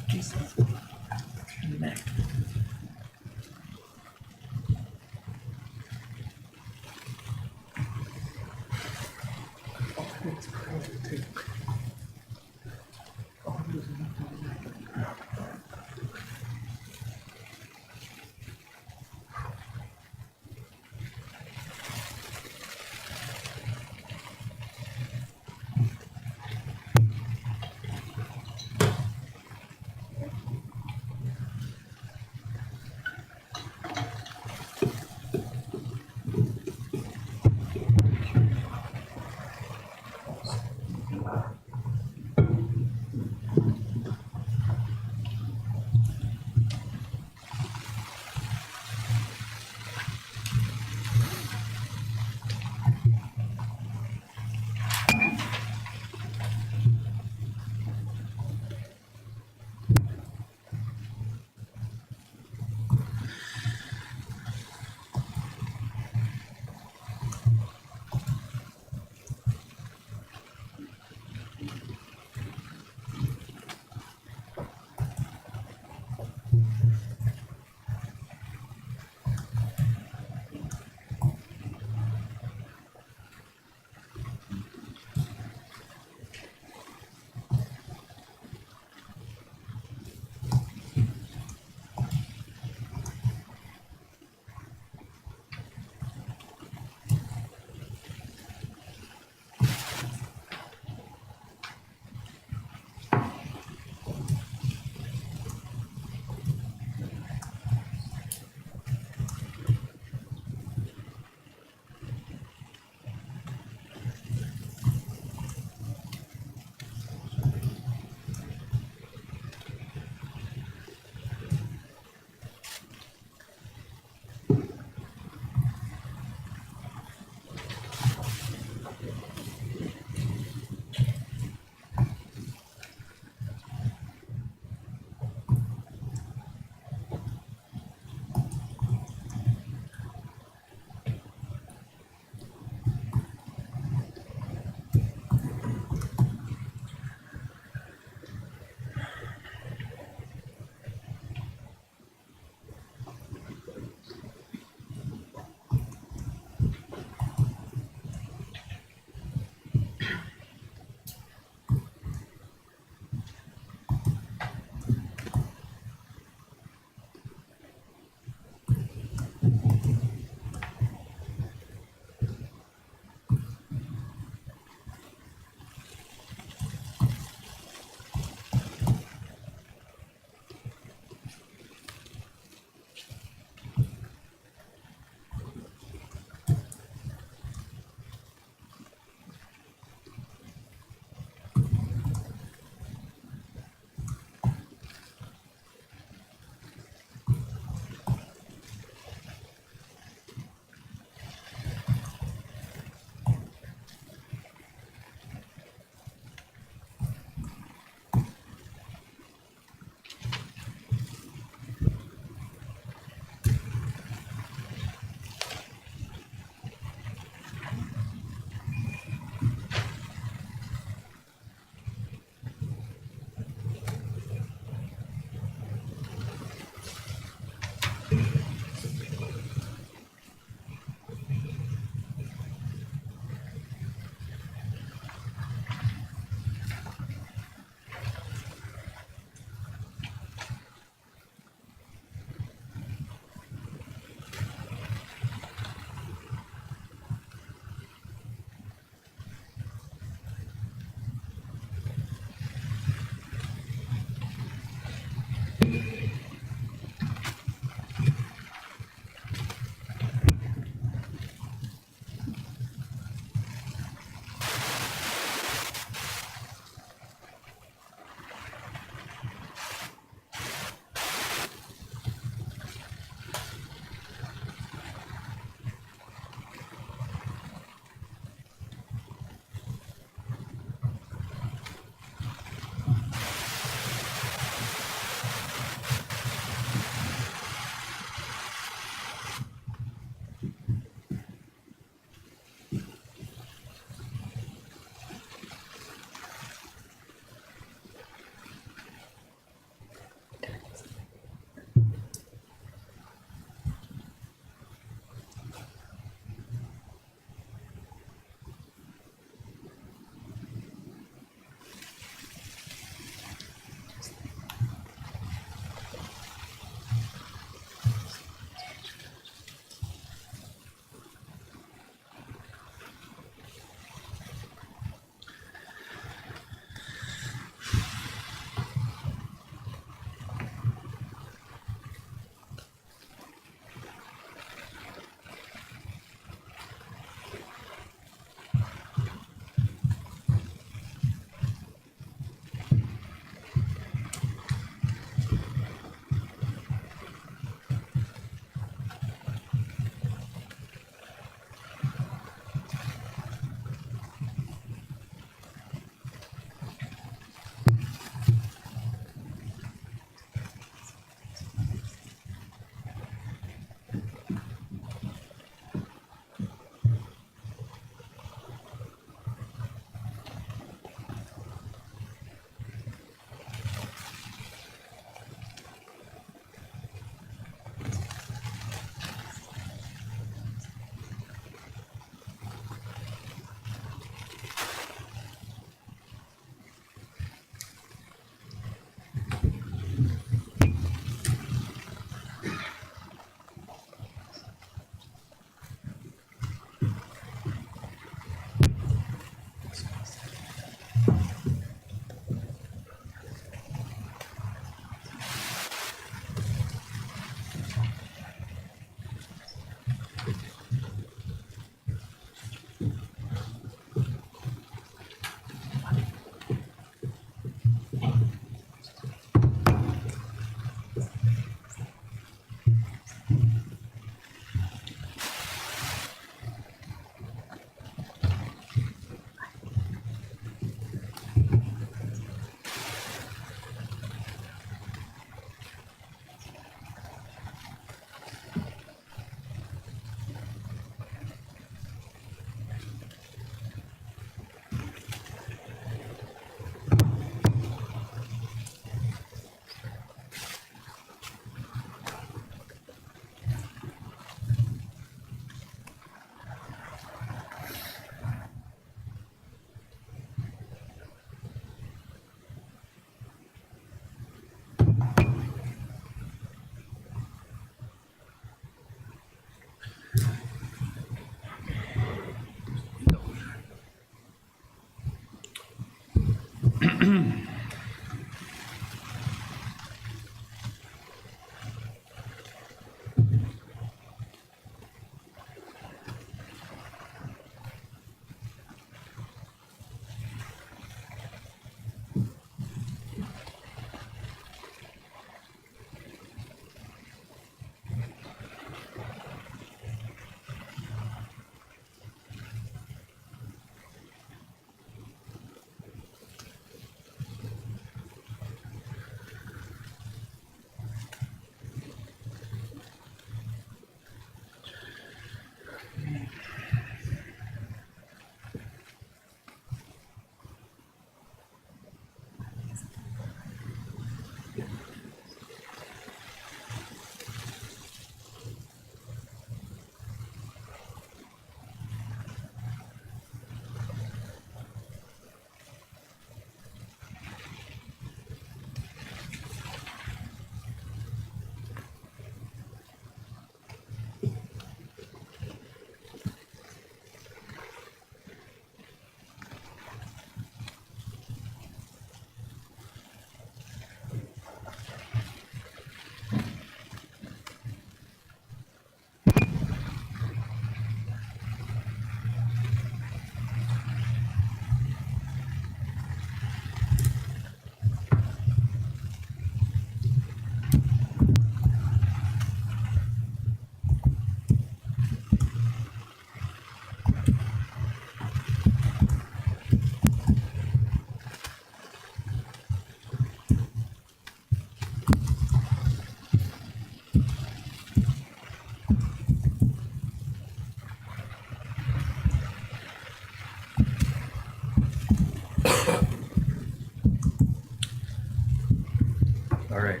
All right.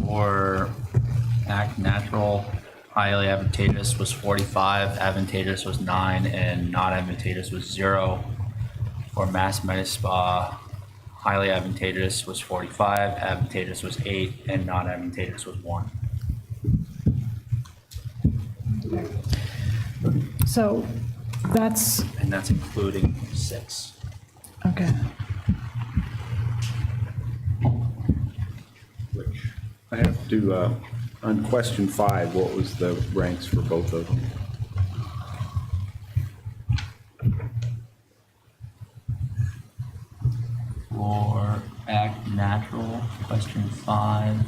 For Act Natural, highly advantageous was 45, advantageous was 9, and not advantageous was 0. For Mass Med Spa, highly advantageous was 45, advantageous was 8, and not advantageous was 1. So that's, And that's including 6. okay. Which I have to, on question 5, what was the ranks for both of them? For Act Natural, question 5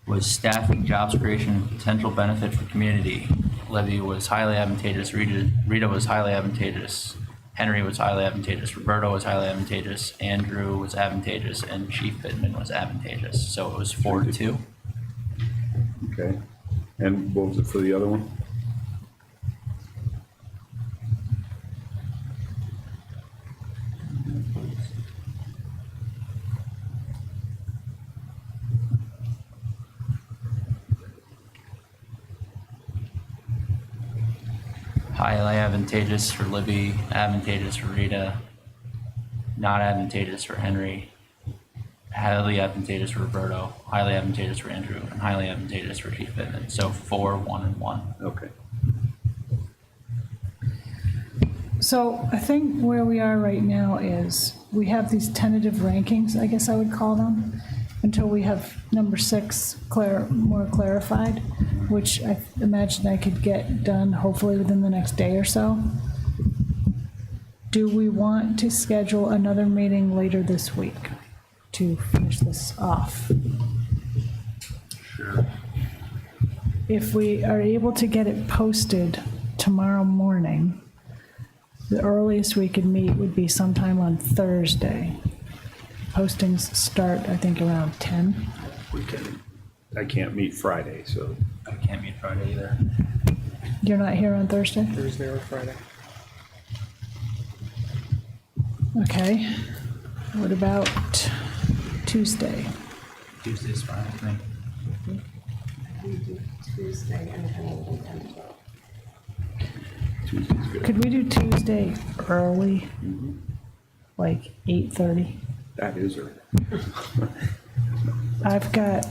was staffing, jobs creation, and potential benefit for community. Levy was highly advantageous, Rita was highly advantageous, Henry was highly advantageous, Roberto was highly advantageous, Andrew was advantageous, and Chief Pittman was advantageous. So it was 4-2. Okay. And what was it for the other one? Highly advantageous for Libby, advantageous for Rita, not advantageous for Henry, highly advantageous for Roberto, highly advantageous for Andrew, and highly advantageous for Chief Pittman. So 4, 1, and 1. Okay. So I think where we are right now is we have these tentative rankings, I guess I would call them, until we have number 6 more clarified, which I imagine I could get done hopefully within the next day or so. Do we want to schedule another meeting later this week to finish this off? Sure. If we are able to get it posted tomorrow morning, the earliest we could meet would be sometime on Thursday. Postings start, I think, around 10. We can, I can't meet Friday, so. I can't meet Friday either. You're not here on Thursday? Thursday or Friday. Okay. What about Tuesday? Tuesday's fine with me. We do Tuesday and then 10 to 12. Tuesday's good. Could we do Tuesday early? Like 8:30? That is early. I've got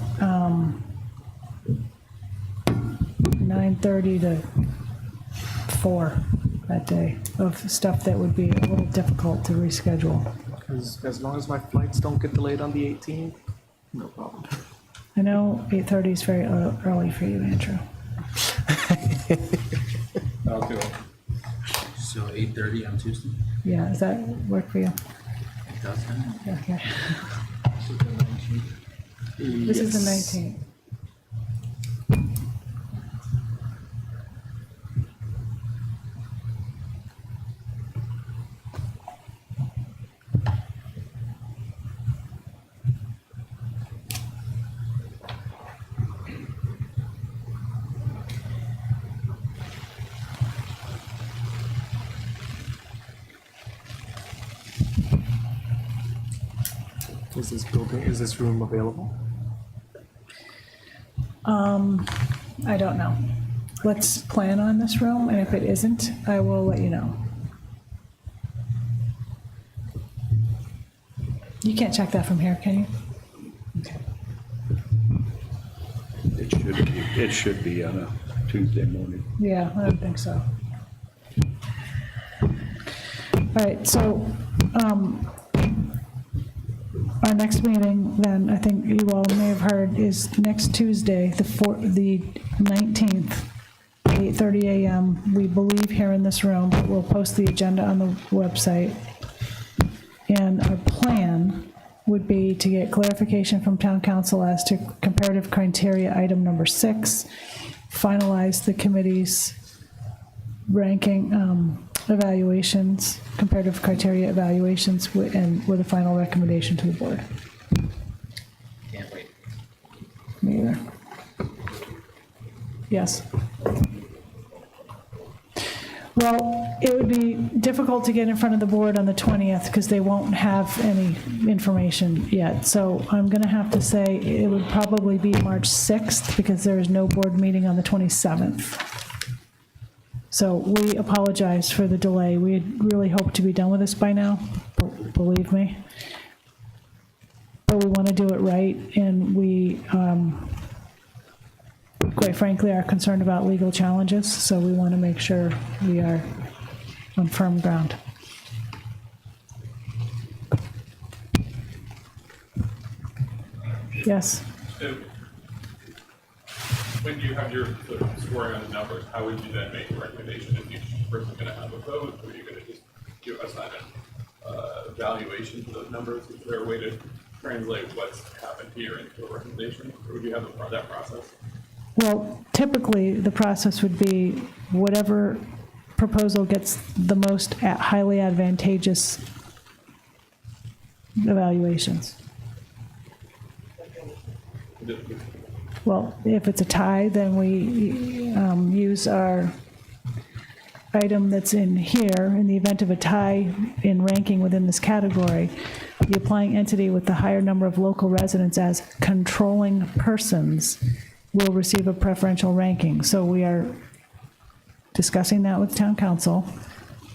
9:30 to 4. that day of stuff that would be a little difficult to reschedule. Because as long as my flights don't get delayed on the 18th, no problem. I know 8:30 is very early for you, Andrew. I'll do it. So 8:30 on Tuesday? Yeah, does that work for you? It does, huh? Okay. This is the 19th. Is this room available? I don't know. Let's plan on this room, and if it isn't, I will let you know. You can't check that from here, can you? Okay. It should be on a Tuesday morning. Yeah, I don't think so. All right, so, our next meeting, then, I think you all may have heard, is next Tuesday, the 19th, 8:30 a.m., we believe here in this room, but we'll post the agenda on the website. And our plan would be to get clarification from town council as to comparative criteria item number 6, finalize the committee's ranking evaluations, comparative criteria evaluations, and with a final recommendation to the board. Can't wait. Me either. Yes. Well, it would be difficult to get in front of the board on the 20th because they won't have any information yet. So I'm going to have to say it would probably be March 6th because there is no board meeting on the 27th. So we apologize for the delay. We had really hoped to be done with this by now, believe me. But we want to do it right, and we, quite frankly, are concerned about legal challenges, so we want to make sure we are on firm ground. Yes? So, when you have your sort of scoring on the numbers, how would you then make a recommendation? Is each person going to have a vote, or are you going to just give us an evaluation for those numbers? Is there a way to translate what's happened here into a recommendation, or would you have that process? Well, typically, the process would be whatever proposal gets the most highly advantageous evaluations. Well, if it's a tie, then we use our item that's in here. In the event of a tie in ranking within this category, the applying entity with the higher number of local residents as controlling persons will receive a preferential ranking. So we are discussing that with town council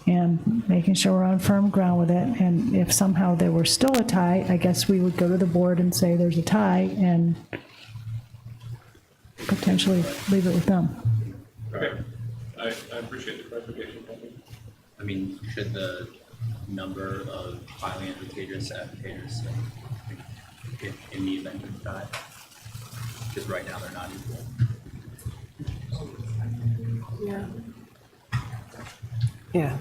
and making sure we're on firm ground with it. And if somehow there were still a tie, I guess we would go to the board and say there's a tie and potentially leave it with them. Okay, I appreciate the clarification. Thank you. I mean, should the number of highly advantageous in the event of tie? Because right now they're not equal. Yeah. Yeah.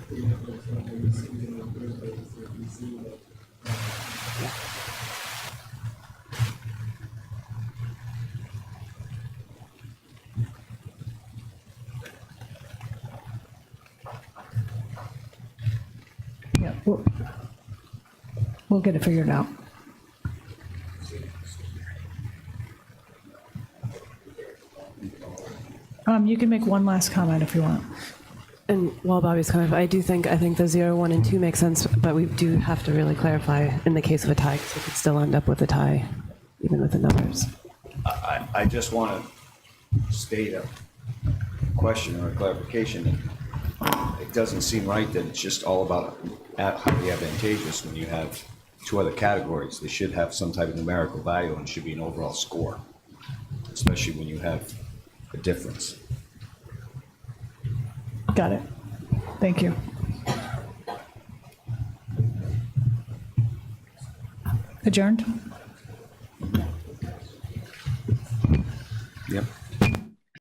Yeah, we'll get it figured out. You can make one last comment if you want. And while Bobby's coming, I think the 0, 1, and 2 make sense, but we do have to really clarify in the case of a tie, because we could still end up with a tie, even with the numbers. I just want to state a question or a clarification. It doesn't seem right that it's just all about highly advantageous when you have 2 other categories. They should have some type of numerical value and should be an overall score, especially when you have a difference. Got it. Thank you. Adjourned? Yep.